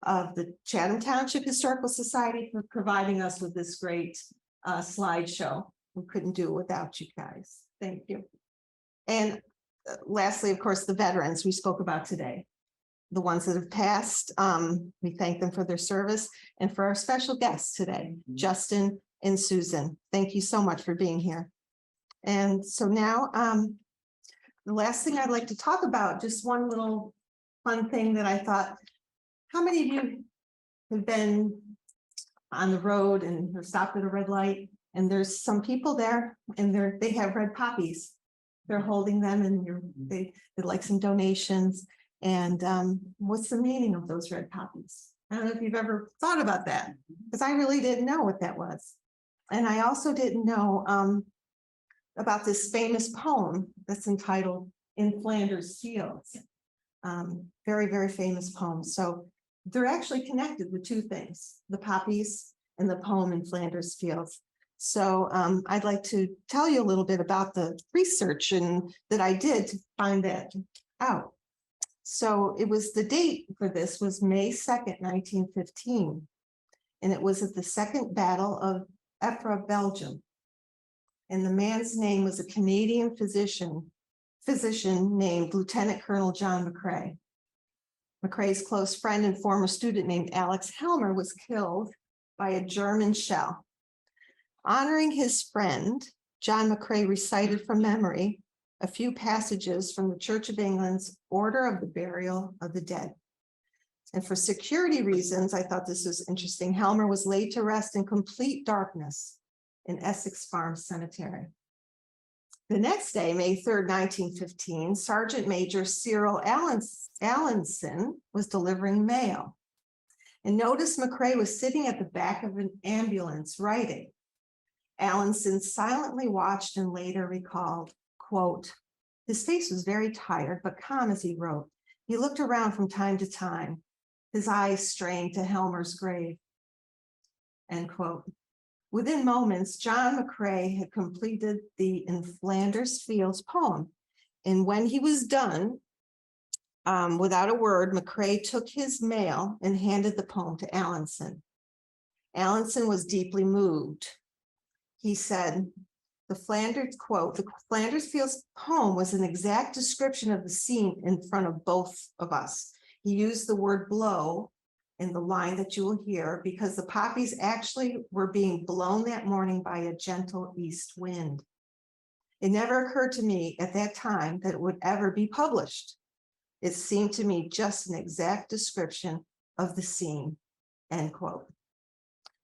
of the Chatham Township Historical Society for providing us with this great slideshow. We couldn't do it without you guys. Thank you. And lastly, of course, the veterans we spoke about today. The ones that have passed, we thank them for their service, and for our special guests today, Justin and Susan. Thank you so much for being here. And so now, the last thing I'd like to talk about, just one little fun thing that I thought, how many of you have been on the road and have stopped at a red light, and there's some people there and they have red poppies. They're holding them, and they'd like some donations. And what's the meaning of those red poppies? I don't know if you've ever thought about that, because I really didn't know what that was. And I also didn't know about this famous poem that's entitled "In Flanders Fields." Very, very famous poem. So they're actually connected with two things, the poppies and the poem "In Flanders Fields." So I'd like to tell you a little bit about the research that I did to find that out. So it was, the date for this was May 2nd, 1915. And it was at the Second Battle of Ypres, Belgium. And the man's name was a Canadian physician named Lieutenant Colonel John McCrae. McCrae's close friend and former student named Alex Helmer was killed by a German shell. Honoring his friend, John McCrae recited from memory a few passages from the Church of England's Order of the Burial of the Dead. And for security reasons, I thought this was interesting. Helmer was laid to rest in complete darkness in Essex Farm Cemetery. The next day, May 3rd, 1915, Sergeant Major Cyril Allenson was delivering mail. And noticed McCrae was sitting at the back of an ambulance writing. Allenson silently watched and later recalled, quote, "His face was very tired, but calm as he wrote. He looked around from time to time, his eyes strained to Helmer's grave," end quote. Within moments, John McCrae had completed the "In Flanders Fields" poem. And when he was done, without a word, McCrae took his mail and handed the poem to Allenson. Allenson was deeply moved. He said, the Flanders Fields poem was an exact description of the scene in front of both of us. He used the word blow in the line that you will hear because the poppies actually were being blown that morning by a gentle east wind. It never occurred to me at that time that it would ever be published. It seemed to me just an exact description of the scene, end quote.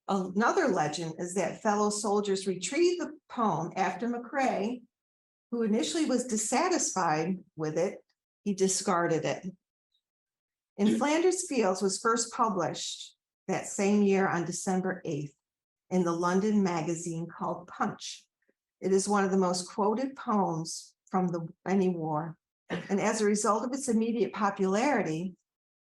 Another legend is that fellow soldiers retrieved the poem after McCrae, who initially was dissatisfied with it, he discarded it. In Flanders Fields was first published that same year on December 8th in the London magazine called Punch. It is one of the most quoted poems from any war. And as a result of its immediate popularity,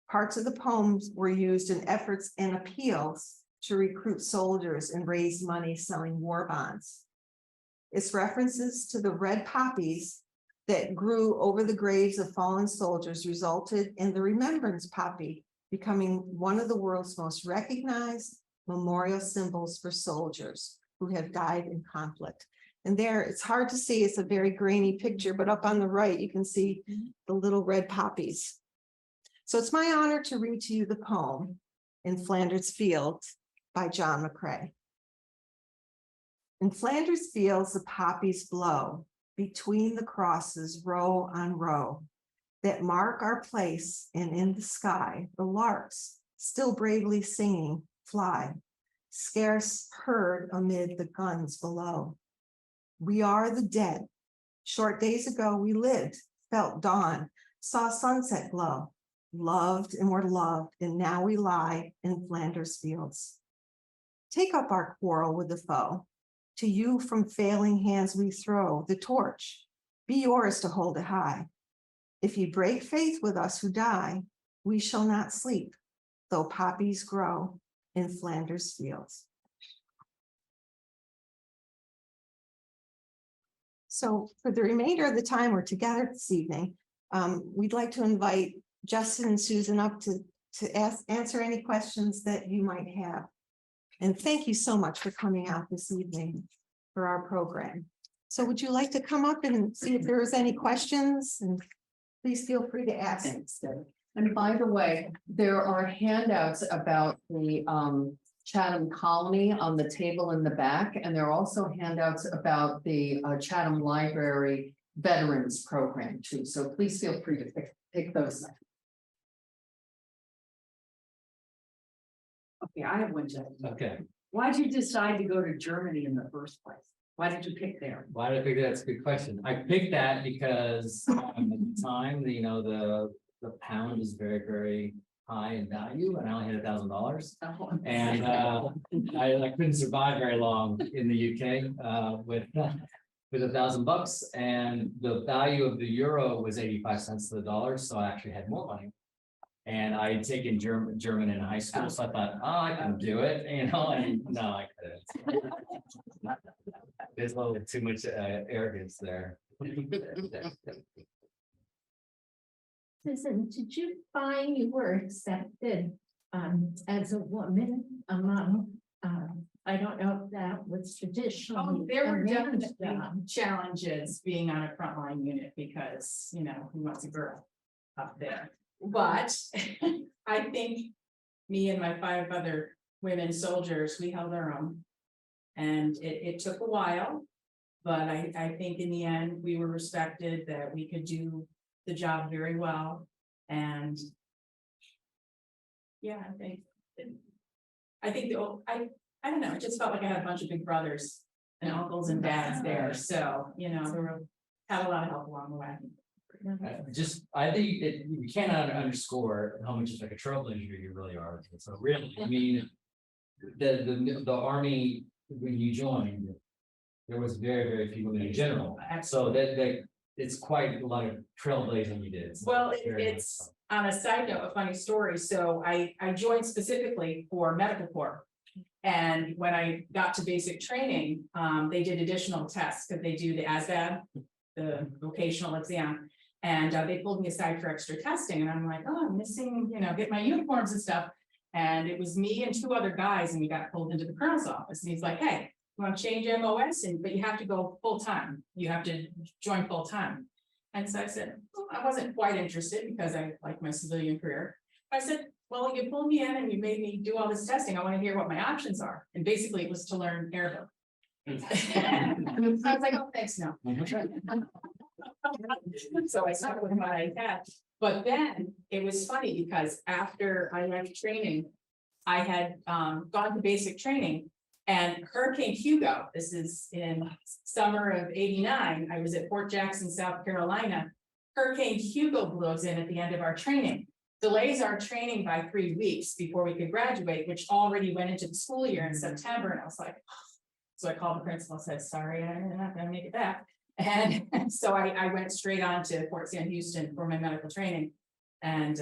parts of the poems were used in efforts and appeals to recruit soldiers and raise money selling war bonds. Its references to the red poppies that grew over the graves of fallen soldiers resulted in the remembrance poppy becoming one of the world's most recognized memorial symbols for soldiers who have died in conflict. And there, it's hard to see, it's a very grainy picture, but up on the right, you can see the little red poppies. So it's my honor to read to you the poem In Flanders Fields by John McCrae. In Flanders Fields, the poppies blow between the crosses, row on row, that mark our place, and in the sky, the larks, still bravely singing, fly, scarce heard amid the guns below. We are the dead. Short days ago we lived, felt dawn, saw sunset glow, loved and were loved, and now we lie in Flanders Fields. Take up our quarrel with the foe. To you from failing hands we throw the torch. Be yours to hold it high. If you break faith with us who die, we shall not sleep, though poppies grow in Flanders Fields. So for the remainder of the time we're together this evening, we'd like to invite Justin and Susan up to answer any questions that you might have. And thank you so much for coming out this evening for our program. So would you like to come up and see if there is any questions? And please feel free to ask. And by the way, there are handouts about the Chatham Colony on the table in the back, and there are also handouts about the Chatham Library Veterans Program too. So please feel free to pick those up. Okay, I have one, Jeff. Okay, Why did you decide to go to Germany in the first place? Why did you pick there? why did I pick that? That's a good question. I picked that because at the time, the pound is very, very high in value, and I only had $1,000. And I couldn't survive very long in the UK with $1,000, and the value of the euro was 85 cents to the dollar, so I actually had more money. And I had taken German in high school, so I thought, oh, I can do it, and no, I couldn't. There's a little too much arrogance there. Susan, did you find you were accepted as a woman among, I don't know if that was traditional. There were definitely challenges being on a frontline unit because, you know, who wants a girl up there? But I think me and my 5 other women soldiers, we held our own. And it took a while, but I think in the end, we were respected, that we could do the job very well. And yeah, I don't know, it just felt like I had a bunch of big brothers and uncles and dads there. So, you know, had a lot of help along the way. I think you cannot underscore how much of like a trailblazer you really are. So really, I mean, the Army, when you joined, there was very, very few women in general. So that it's quite a lot of trailblazing you did. Well, it's on a side note, a funny story. So I joined specifically for medical corps. And when I got to basic training, they did additional tests because they do the ASVAB, the vocational exam. And they pulled me aside for extra testing. And I'm like, oh, I'm missing, you know, get my uniforms and stuff. And it was me and 2 other guys, and we got pulled into the colonel's office. And he's like, hey, you want to change MOS? But you have to go full time. You have to join full time. And so I said, well, I wasn't quite interested because I like my civilian career. I said, well, you pulled me in and you made me do all this testing. I want to hear what my options are. And basically it was to learn airboat. I was like, oh, thanks, no. So I stuck with my hat. But then it was funny because after I left training, I had gone to basic training, and Hurricane Hugo, this is in summer of '89, I was at Fort Jackson, South Carolina. Hurricane Hugo blows in at the end of our training, delays our training by 3 weeks before we could graduate, which already went into the school year in September. And I was like, oh. So I called the principal and said, sorry, I'm not gonna make it back. And so I went straight on to Fort Sam Houston for my medical training. And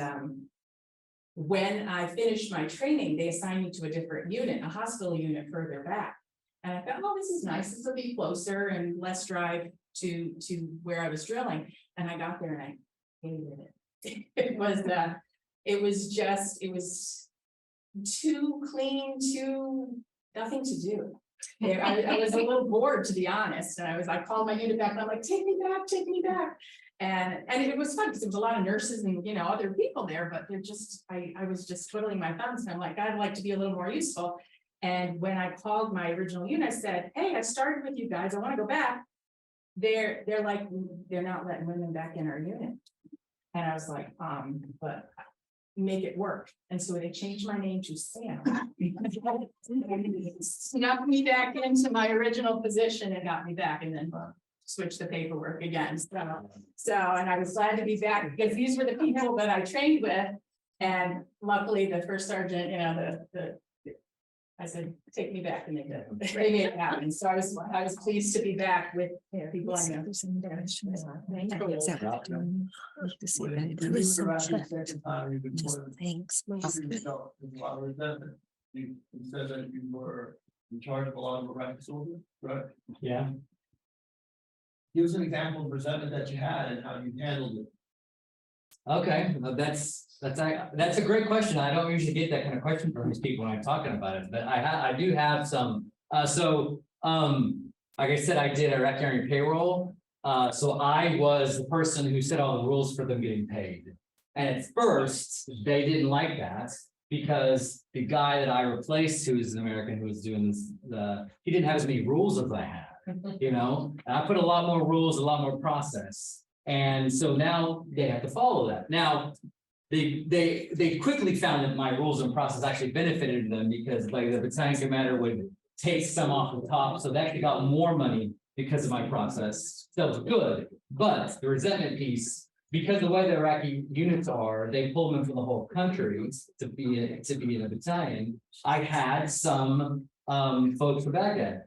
when I finished my training, they assigned me to a different unit, a hospital unit further back. And I thought, oh, this is nice. This will be closer and less drive to where I was drilling, and I got there and I hated it. It was too clean, nothing to do. I was a little bored, to be honest, and I called my unit back and I'm like, take me back. And it was fun because there was a lot of nurses and, other people there, but I was just twiddling my thumbs and I'm like, I'd like to be a little more useful. And when I called my original unit, I said, hey, I started with you guys, I want to go back. They're like, they're not letting women back in our unit. And I was like, but make it work. And so they changed my name to Sam. Snuck me back into my original position and got me back, and then switched the paperwork again. So, and I was glad to be back because these were the people that I trained with. And luckily the first sergeant, I said, take me back, and they did. They made it happen. So I was pleased to be back with people I know. Thanks. You said that you were in charge of a lot of rapid soldiers, right? Yeah. Give us an example of resentment that you had and how you handled it. Okay, well, that's a great question. I don't usually get that kind of question from these people when I'm talking about it, but I do have some. Like I said, I did Iraq Army payroll. So I was the person who set all the rules for them getting paid. And at first, they didn't like that because the guy that I replaced, who is an American who was doing this, he didn't have as many rules as I had, and I put a lot more rules, a lot more process. And so now they have to follow that. Now, they quickly found that my rules and process actually benefited them because like the battalion commander would take some off the top. So they actually got more money because of my process. So it was good. But the resentment piece, because the way the Iraqi units are, they pull them from the whole country to be in a battalion. I had some folks from Baghdad.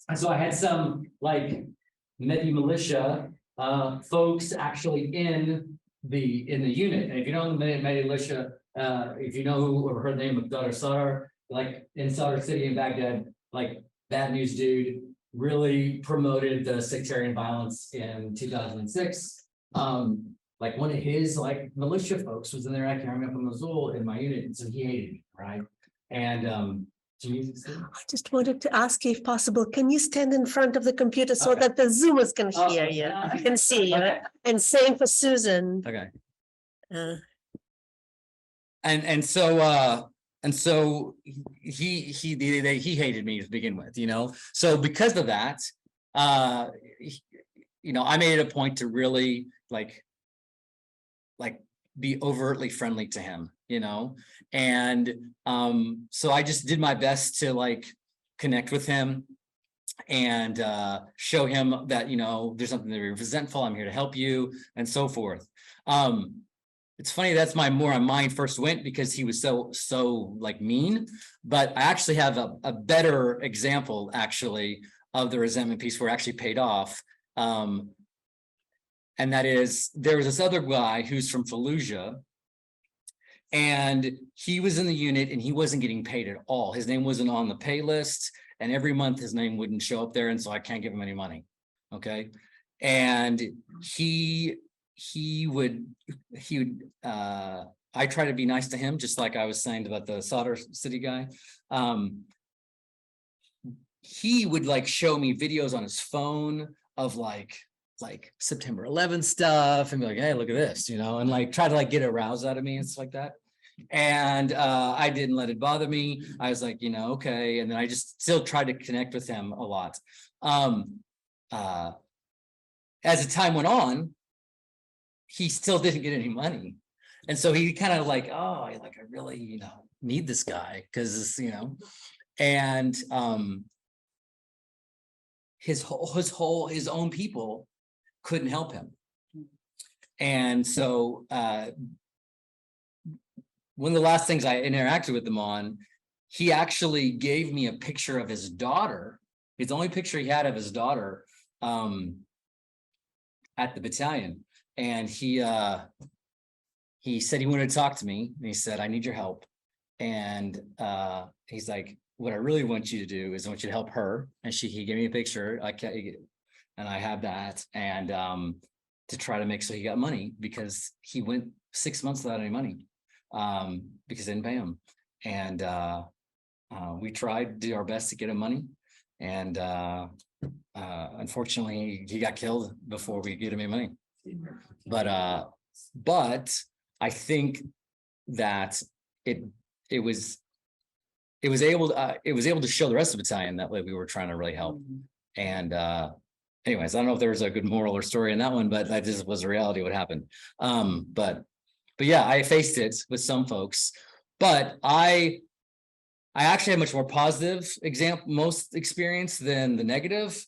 And so I had some like Mehdi militia folks actually in the unit. And if you know the Mehdi militia, if you know who or her name of Daughter Sadr, like in Sadr City in Baghdad, like bad news dude, really promoted the sectarian violence in 2006. Like one of his like militia folks was in the Iraqi army up in Mosul in my unit, and so he hated me, right? And I just wanted to ask you if possible, can you stand in front of the computer so that the Zoomers can hear you, can see you? Okay. And same for Susan. Okay. Uh, And so he hated me to begin with, so because of that, I made it a point to really like be overtly friendly to him, and so I just did my best to like connect with him and show him that there's something to be resentful, I'm here to help you, and so forth. It's funny, that's where my mind first went, because he was so like mean. But I actually have a better example actually of the resentment piece where it actually paid off. And that is, there was this other guy who's from Fallujah, and he was in the unit and he wasn't getting paid at all. His name wasn't on the pay list, and every month his name wouldn't show up there, and so I can't give him any money. Okay. And I try to be nice to him, just like I was saying about the Sadr City guy. He would like show me videos on his phone of like September 11th stuff and be like, hey, look at this, and like try to like get a rouse out of me and stuff like that. And I didn't let it bother me. I was like, okay. And then I just still tried to connect with him a lot. As the time went on, he still didn't get any money. And so he kind of like, I really, need this guy because, and his own people couldn't help him. And so one of the last things I interacted with him on, he actually gave me a picture of his daughter. His only picture he had of his daughter at the battalion. And he said he wanted to talk to me, and he said, I need your help. And he's like, what I really want you to do is I want you to help her. And he gave me a picture. and I had that, and to try to make sure he got money, because he went 6 months without any money, because they didn't pay him. And we tried to do our best to get him money, and unfortunately he got killed before we get him any money. But I think that it was able to show the rest of the battalion that we were trying to really help. And anyways, I don't know if there was a good moral or story in that one, but that just was a reality of what happened. But yeah, I faced it with some folks, but I actually had much more positive most experience than the negative.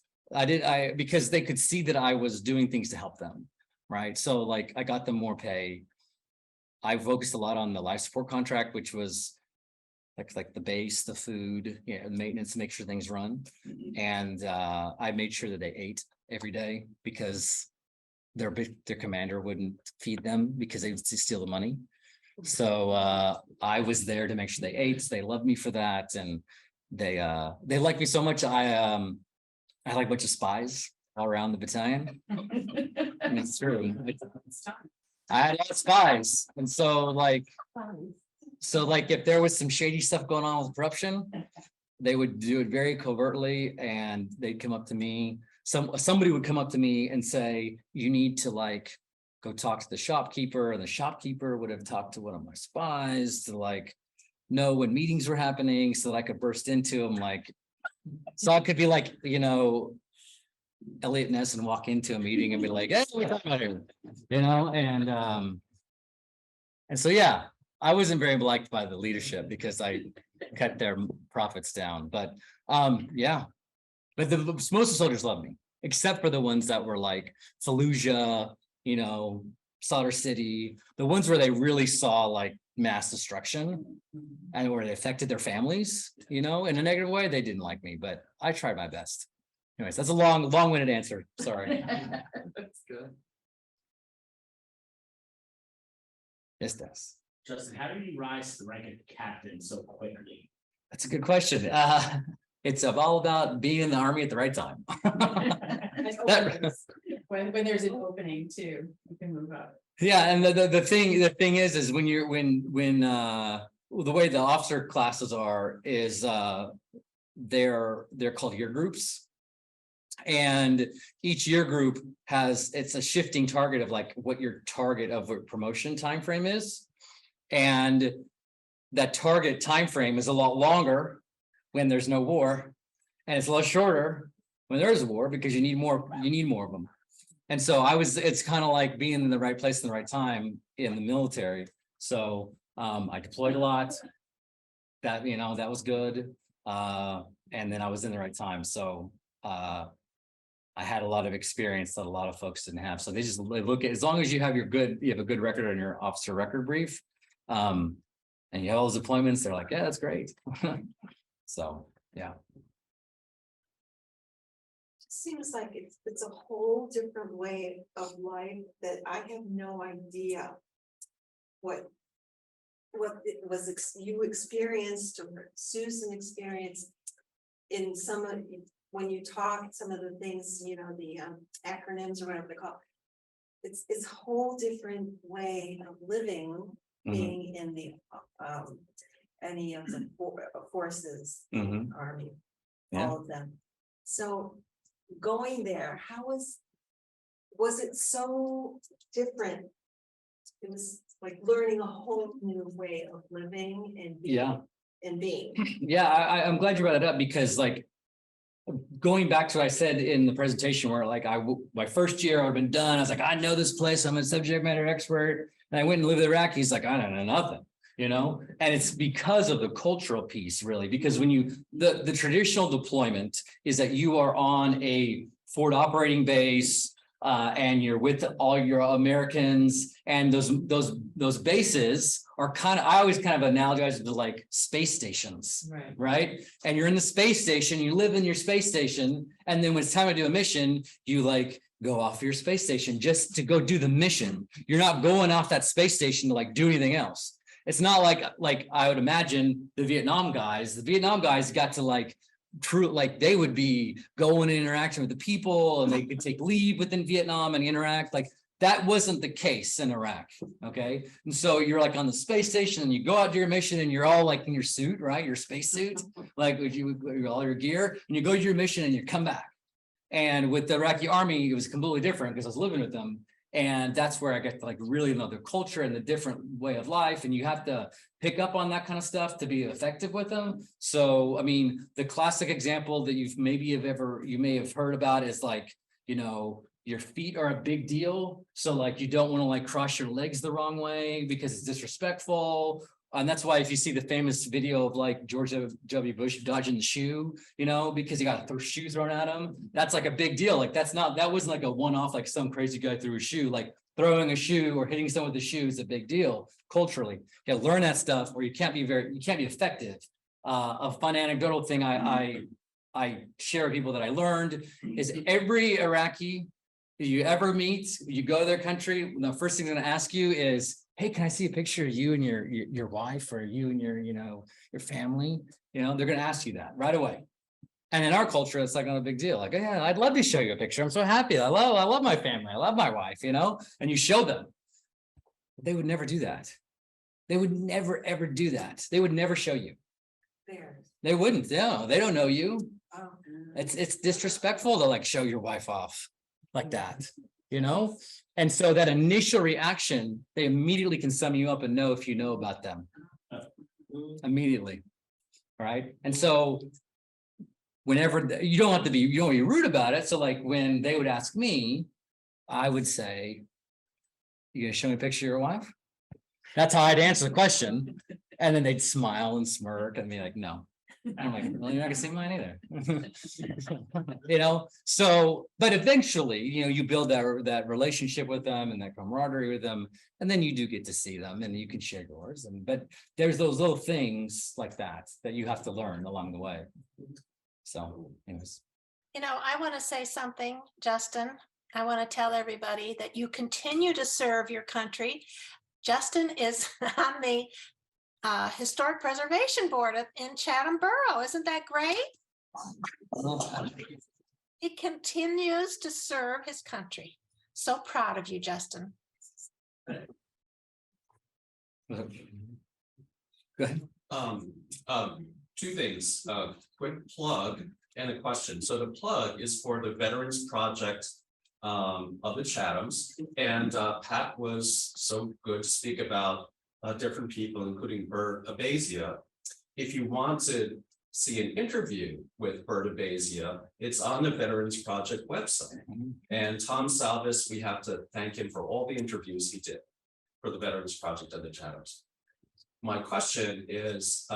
Because they could see that I was doing things to help them, right? So like I got them more pay. I focused a lot on the life support contract, which was like the base, the food, maintenance, make sure things run. And I made sure that they ate every day, because their commander wouldn't feed them because they would steal the money. So I was there to make sure they ate. They loved me for that, and they liked me so much. I like a bunch of spies all around the battalion. And it's true. I had a lot of spies, and so like if there was some shady stuff going on with corruption, they would do it very covertly, and they'd come up to me. Somebody would come up to me and say, "You need to like go talk to the shopkeeper," and the shopkeeper would have talked to one of my spies to like know when meetings were happening, so that I could burst into them. Like, so I could be like, Elliot Ness, and walk into a meeting and be like, "Hey, what are we talking about here?" And so yeah, I wasn't very liked by the leadership because I cut their profits down. But yeah, but most of the soldiers loved me, except for the ones that were like Fallujah, Slaughter City, the ones where they really saw like mass destruction and where they affected their families, in a negative way. They didn't like me, but I tried my best. Anyways, that's a long-winded answer. Sorry. That's good. Yes, Des. Justin, how did you rise to the rank of captain so quickly? That's a good question. It's all about being in the Army at the right time. When there's an opening too, you can move up. Yeah, and the thing is when the way the officer classes is they're called year groups, and each year group it's a shifting target of like what your target of what promotion time frame is, and that target time frame is a lot longer when there's no war, and it's a lot shorter when there is a war, because you need more of them. And so it's kind of like being in the right place in the right time in the military. So I deployed a lot. That was good. And then I was in the right time. So I had a lot of experience that a lot of folks didn't have. So they look at, as long as you have a good record on your officer record brief, and you have all those deployments, they're like, yeah, that's great. So yeah. Seems like it's a whole different way of life that I have no idea what it was you experienced or Susan experienced in some of when you talk some of the things, the acronyms or whatever they call it. It's a whole different way of living, being in the any of the forces, Army, all of them. So going there, how was it so different? It was like learning a whole new way of living and being. Yeah, I'm glad you brought that up, because like going back to what I said in the presentation, where like my first year I've been done, I was like, I know this place, I'm a subject matter expert, and I went and lived in Iraq. He's like, I don't know nothing. And it's because of the cultural piece, really, because when the traditional deployment is that you are on a forward operating base, and you're with all your Americans, and those bases are I always kind of analogize to like space stations, right? And you're in the space station, you live in your space station, and then when it's time to do a mission, you like go off your space station just to go do the mission. You're not going off that space station to like do anything else. It's not like I would imagine the Vietnam guys got to like true, like they would be going and interacting with the people and they could take leave within Vietnam and interact. Like that wasn't the case in Iraq. Okay. And so you're like on the space station and you go out to your mission and you're all like in your suit, right? Your space suit, like with you, all your gear, and you go to your mission and you come back. And with the Iraqi army, it was completely different because I was living with them. And that's where I get to like really know their culture and the different way of life. And you have to pick up on that kind of stuff to be effective with them. So, I mean, the classic example that you may have heard about is like, you know, your feet are a big deal. So like, you don't want to like cross your legs the wrong way because it's disrespectful. And that's why if you see the famous video of like George W. Bush dodging the shoe, you know, because he got shoes thrown at him, that was that wasn't like a one-off, like some crazy guy threw a shoe. Like throwing a shoe or hitting someone with a shoe is a big deal culturally. You gotta learn that stuff or you can't be effective. A fun anecdotal thing I share with people that I learned is every Iraqi you ever meet, you go to their country, the first thing they're gonna ask you is, hey, can I see a picture of you and your wife or you and your family? You know, they're going to ask you that right away. And in our culture, it's like not a big deal. Like, yeah, I'd love to show you a picture. I'm so happy. I love my family. I love my wife, you know, and you show them. But they would never do that. They would never, ever do that. They would never show you. They wouldn't. No, they don't know you. It's disrespectful to like show your wife off like that, you know? And so that initial reaction, they immediately can sum you up and know if you know about them immediately. All right. And so whenever you don't want to be rude about it. So like when they would ask me, I would say, you gonna show me a picture of your wife? That's how I'd answer the question. And then they'd smile and smirk and be like, no. And I'm like, well, you're not gonna see mine either. You know, so, but eventually, you know, you build that relationship with them and that camaraderie with them, and then you do get to see them and you can share yours. But there's those little things like that you have to learn along the way. So anyways. You know, I want to say something, Justin. I want to tell everybody that you continue to serve your country. Justin is on the Historic Preservation Board in Chatham Borough. Isn't that great? He continues to serve his country. So proud of you, Justin. Good. Two things, quick plug and a question. So the plug is for the Veterans Project of the Chathams. And Pat was so good to speak about different people, including Bert Abazia. If you want to see an interview with Bert Abazia, it's on the Veterans Project website. And Tom Salvis, we have to thank him for all the interviews he did for the Veterans Project of the Chathams. My question is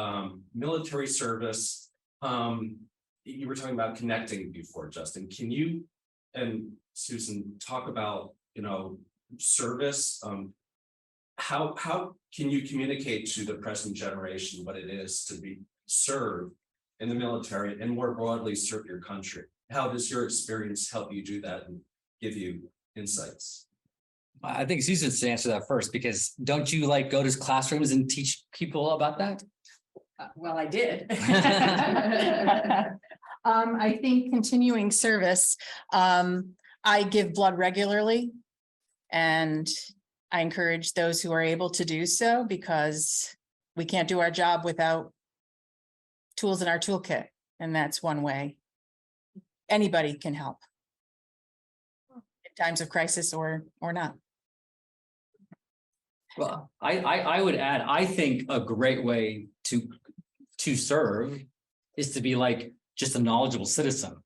military service. You were talking about connecting before, Justin. Can you and Susan talk about, you know, service? How can you communicate to the present generation what it is to be served in the military and more broadly serve your country? How does your experience help you do that and give you insights? I think Susan should answer that first, because don't you like go to classrooms and teach people about that? Well, I did. I think continuing service, I give blood regularly, and I encourage those who are able to do so, because we can't do our job without tools in our toolkit, and that's one way. Anybody can help in times of crisis or not. Well, I would add, I think a great way to serve is to be like just a knowledgeable citizen.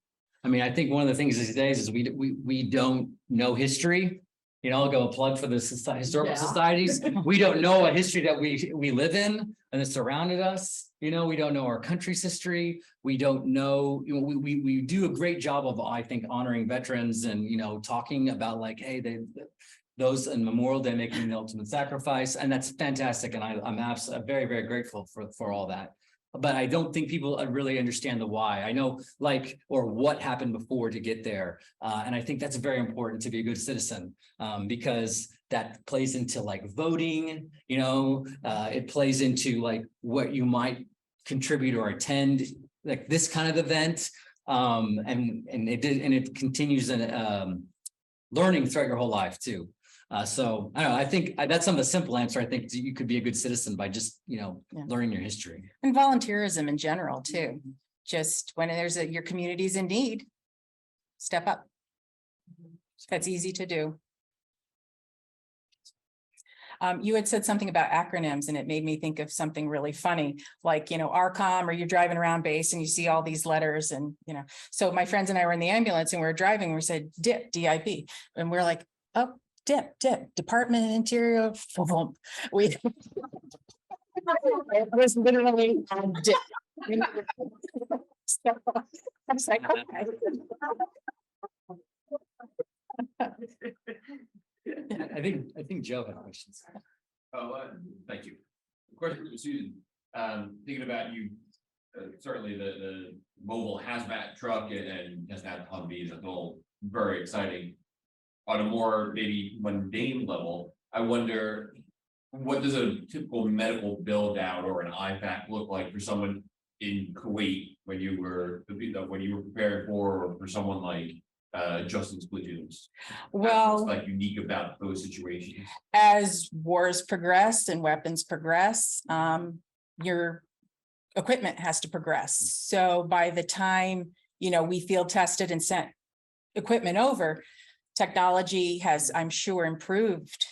I mean, I think one of the things these days is we don't know history. You know, I'll go a plug for the historical societies. We don't know a history that we live in and that surrounded us. You know, we don't know our country's history. We don't know, you know, we do a great job of, I think, honoring veterans and, you know, talking about like, hey, those in Memorial Day making the ultimate sacrifice. And that's fantastic. And I'm absolutely very, very grateful for all that. But I don't think people really understand the why. I know or what happened before to get there. And I think that's very important to be a good citizen, because that plays into like voting, you know, it plays into like what you might contribute or attend like this kind of event. And it continues in learning throughout your whole life too. So I don't know, I think that's some of the simple answer. I think you could be a good citizen by just, Yeah. learning your history. And volunteerism in general too. Just when your community's in need, step up. That's easy to do. You had said something about acronyms and it made me think of something really funny, like, ARCOM, or you're driving around base and you see all these letters and, so my friends and I were in the ambulance and we were driving, we said DIP, DIP, and we're like, oh, DIP, Department of Interior. We it was literally DIP. So, I was like, okay. I think Joe had questions. Thank you. Question to Susan. Thinking about you, certainly the mobile hazmat truck and hazmat Humvee is all very exciting. On a more maybe mundane level, I wonder, what does a typical medical build out or an IVAC look like for someone in Kuwait when you were prepared or for someone like Justin's platoons? Well, What's like unique about those situations? as wars progress and weapons progress, your equipment has to progress. So by the time, we field tested and sent equipment over, technology has, I'm sure, improved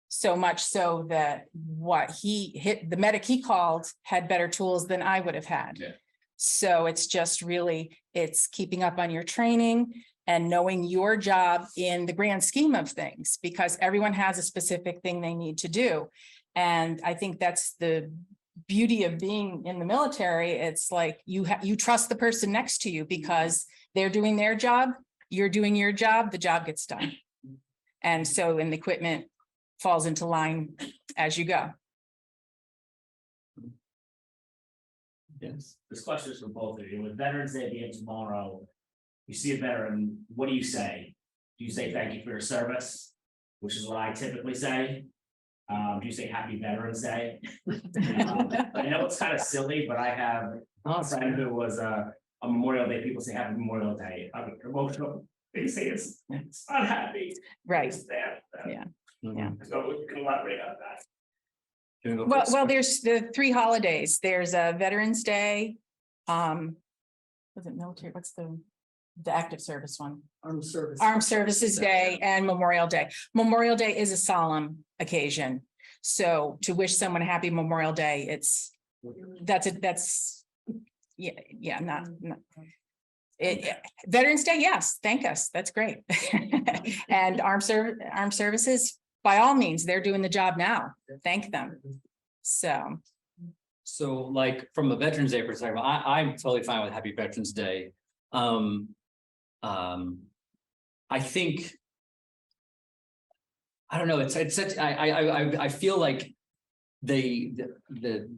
so much so that the medic he called had better tools than I would have had. Yeah. So it's just really, it's keeping up on your training and knowing your job in the grand scheme of things, because everyone has a specific thing they need to do. And I think that's the beauty of being in the military. It's like you trust the person next to you because they're doing their job, you're doing your job, the job gets done. And so, and the equipment falls into line as you go. Yes. This question is for both of you. With Veterans Day being tomorrow, you see a veteran, what do you say? Do you say thank you for your service, which is what I typically say? Do you say Happy Veterans Day? I know it's kind of silly, but I have a friend who was a Memorial Day. People say Happy Memorial Day. I'm emotional. They say it's unhappy. Right. It's sad. Yeah. Yeah. So we can elaborate on that. Well, there's the 3 holidays. There's a Veterans Day. Was it military? What's the active service one? Armed Services Day and Memorial Day. Memorial Day is a solemn occasion. So to wish someone a happy Memorial Day, not Veterans Day, yes, thank us. That's great. And armed services, by all means, they're doing the job now. Thank them. So like from a Veterans Day perspective, I'm totally fine with Happy Veterans Day. I think, I don't know, it's such, I feel like the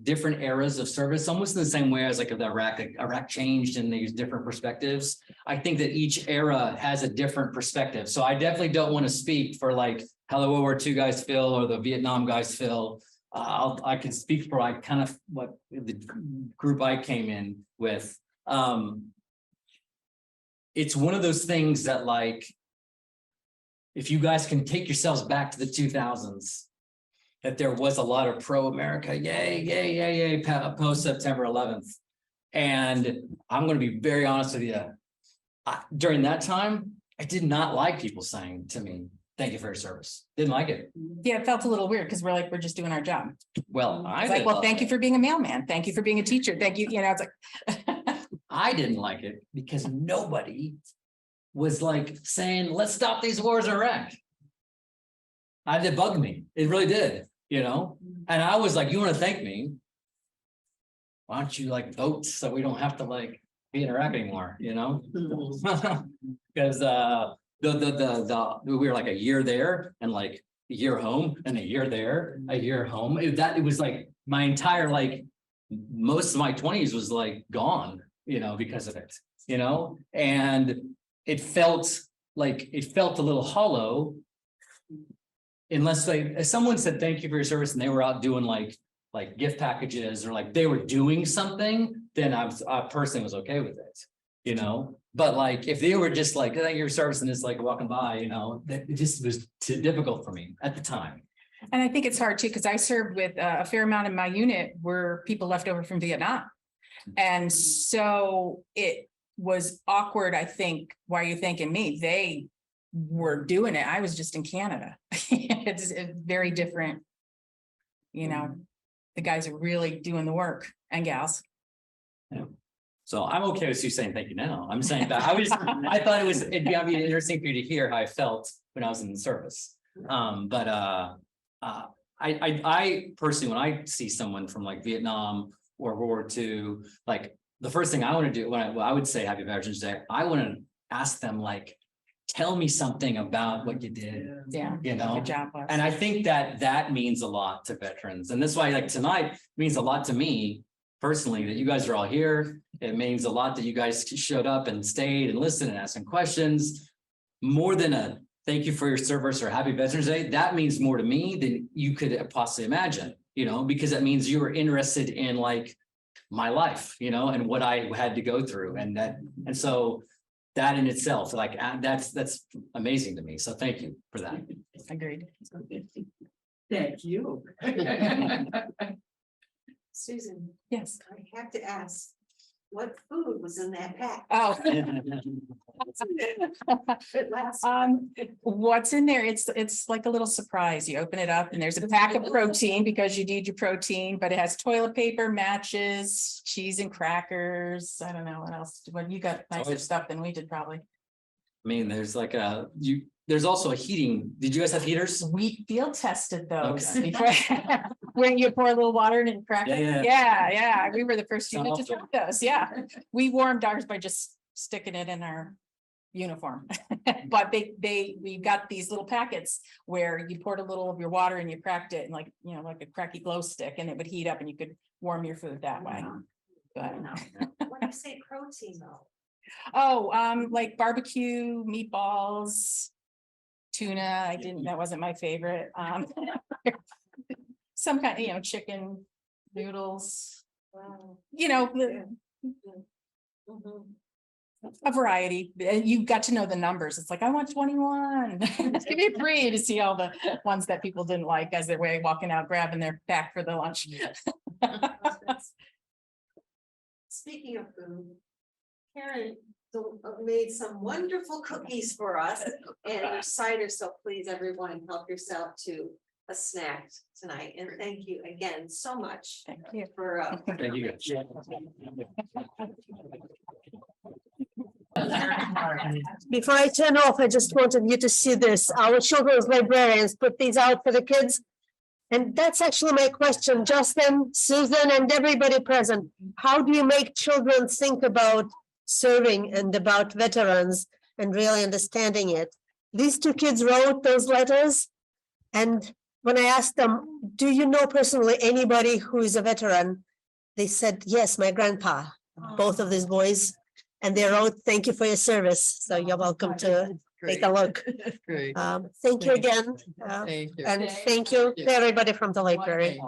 different eras of service, almost in the same way as like the Iraq changed and these different perspectives. I think that each era has a different perspective. So I definitely don't want to speak for like how the World War II guys feel or the Vietnam guys feel. I can speak for like kind of what the group I came in with. It's one of those things that like, if you guys can take yourselves back to the 2000s, that there was a lot of pro-America, yay, post September 11th. And I'm going to be very honest with you. During that time, I did not like people saying to me, thank you for your service. Didn't like it. yeah, it felt a little weird because we're just doing our job. Well, It's like, well, thank you for being a mailman. Thank you for being a teacher. Thank you. It's like. I didn't like it because nobody was like saying, let's stop these wars in Iraq. It bugged me. It really did, and I was like, you want to thank me? Why don't you like vote so we don't have to like be in Iraq anymore, because we were like a year there and like a year home and a year there, a year home. It was like my entire like most of my 20s was like gone, because of it, and it felt a little hollow. Unless someone said thank you for your service and they were out doing like like gift packages or like they were doing something, then I personally was okay with it, you know? But like, if they were just like, thank you for your service and just like walking by, you know, that it just was too difficult for me at the time. And I think it's hard too, because I served with a fair amount in my unit were people left over from Vietnam. And so it was awkward, I think. Why are you thanking me? They were doing it. I was just in Canada. It's very different. You know, the guys are really doing the work, and gals. Yeah. So I'm okay with you saying thank you now. I'm saying that I thought it'd be interesting for you to hear how I felt when I was in the service. I personally, when I see someone from like Vietnam or World War II, like the first thing I want to do when I would say Happy Veterans Day, I want to ask them like, tell me something about what you did. Yeah. You know, Good job. Les. and I think that means a lot to veterans. And that's why like tonight means a lot to me personally that you guys are all here. It means a lot that you guys showed up and stayed and listened and asked some questions. More than a thank you for your service or Happy Veterans Day, that means more to me than you could possibly imagine, you know, because that means you were interested in like my life, you know, and what I had to go through. And so that in itself, like that's amazing to me. So thank you for that. Agreed. Thank you. Susan, Yes. I have to ask, what food was in that pack? Oh. What's in there? It's like a little surprise. You open it up and there's a pack of protein because you need your protein, but it has toilet paper, matches, cheese and crackers. I don't know what else. Well, you got nicer stuff than we did probably. I mean, there's like there's also a heating. Did you guys have heaters? We field tested those Okay. before, when you pour a little water in and crack it. Yeah. Yeah. We were the first unit to try those. Yeah. We warmed ours by just sticking it in our uniform. But we got these little packets where you poured a little of your water and you cracked it and like, you know, like a cracky glow stick, and it would heat up and you could warm your food that way. But When you say protein though. oh, like barbecue, meatballs, tuna. That wasn't my favorite. Some kind of, you know, chicken noodles, Wow. you know, a variety. And you got to know the numbers. It's like, I want 21. Give me 3 to see all the ones that people didn't like as they're walking out, grabbing their pack for the lunch. Speaking of food, Karen made some wonderful cookies for us and your cider, so please everyone help yourself to a snack tonight. And thank you again so much. Thank you. For Thank you. Before I turn off, I just wanted you to see this. Our children's librarians put these out for the kids. And that's actually my question, Justin, Susan, and everybody present. How do you make children think about serving and about veterans and really understanding it? These 2 kids wrote those letters. And when I asked them, do you know personally anybody who is a veteran? They said, yes, my grandpa, both of these boys. And they wrote, thank you for your service. So you're welcome to take a look. Great. Thank you again. Thank you. And thank you to everybody from the library.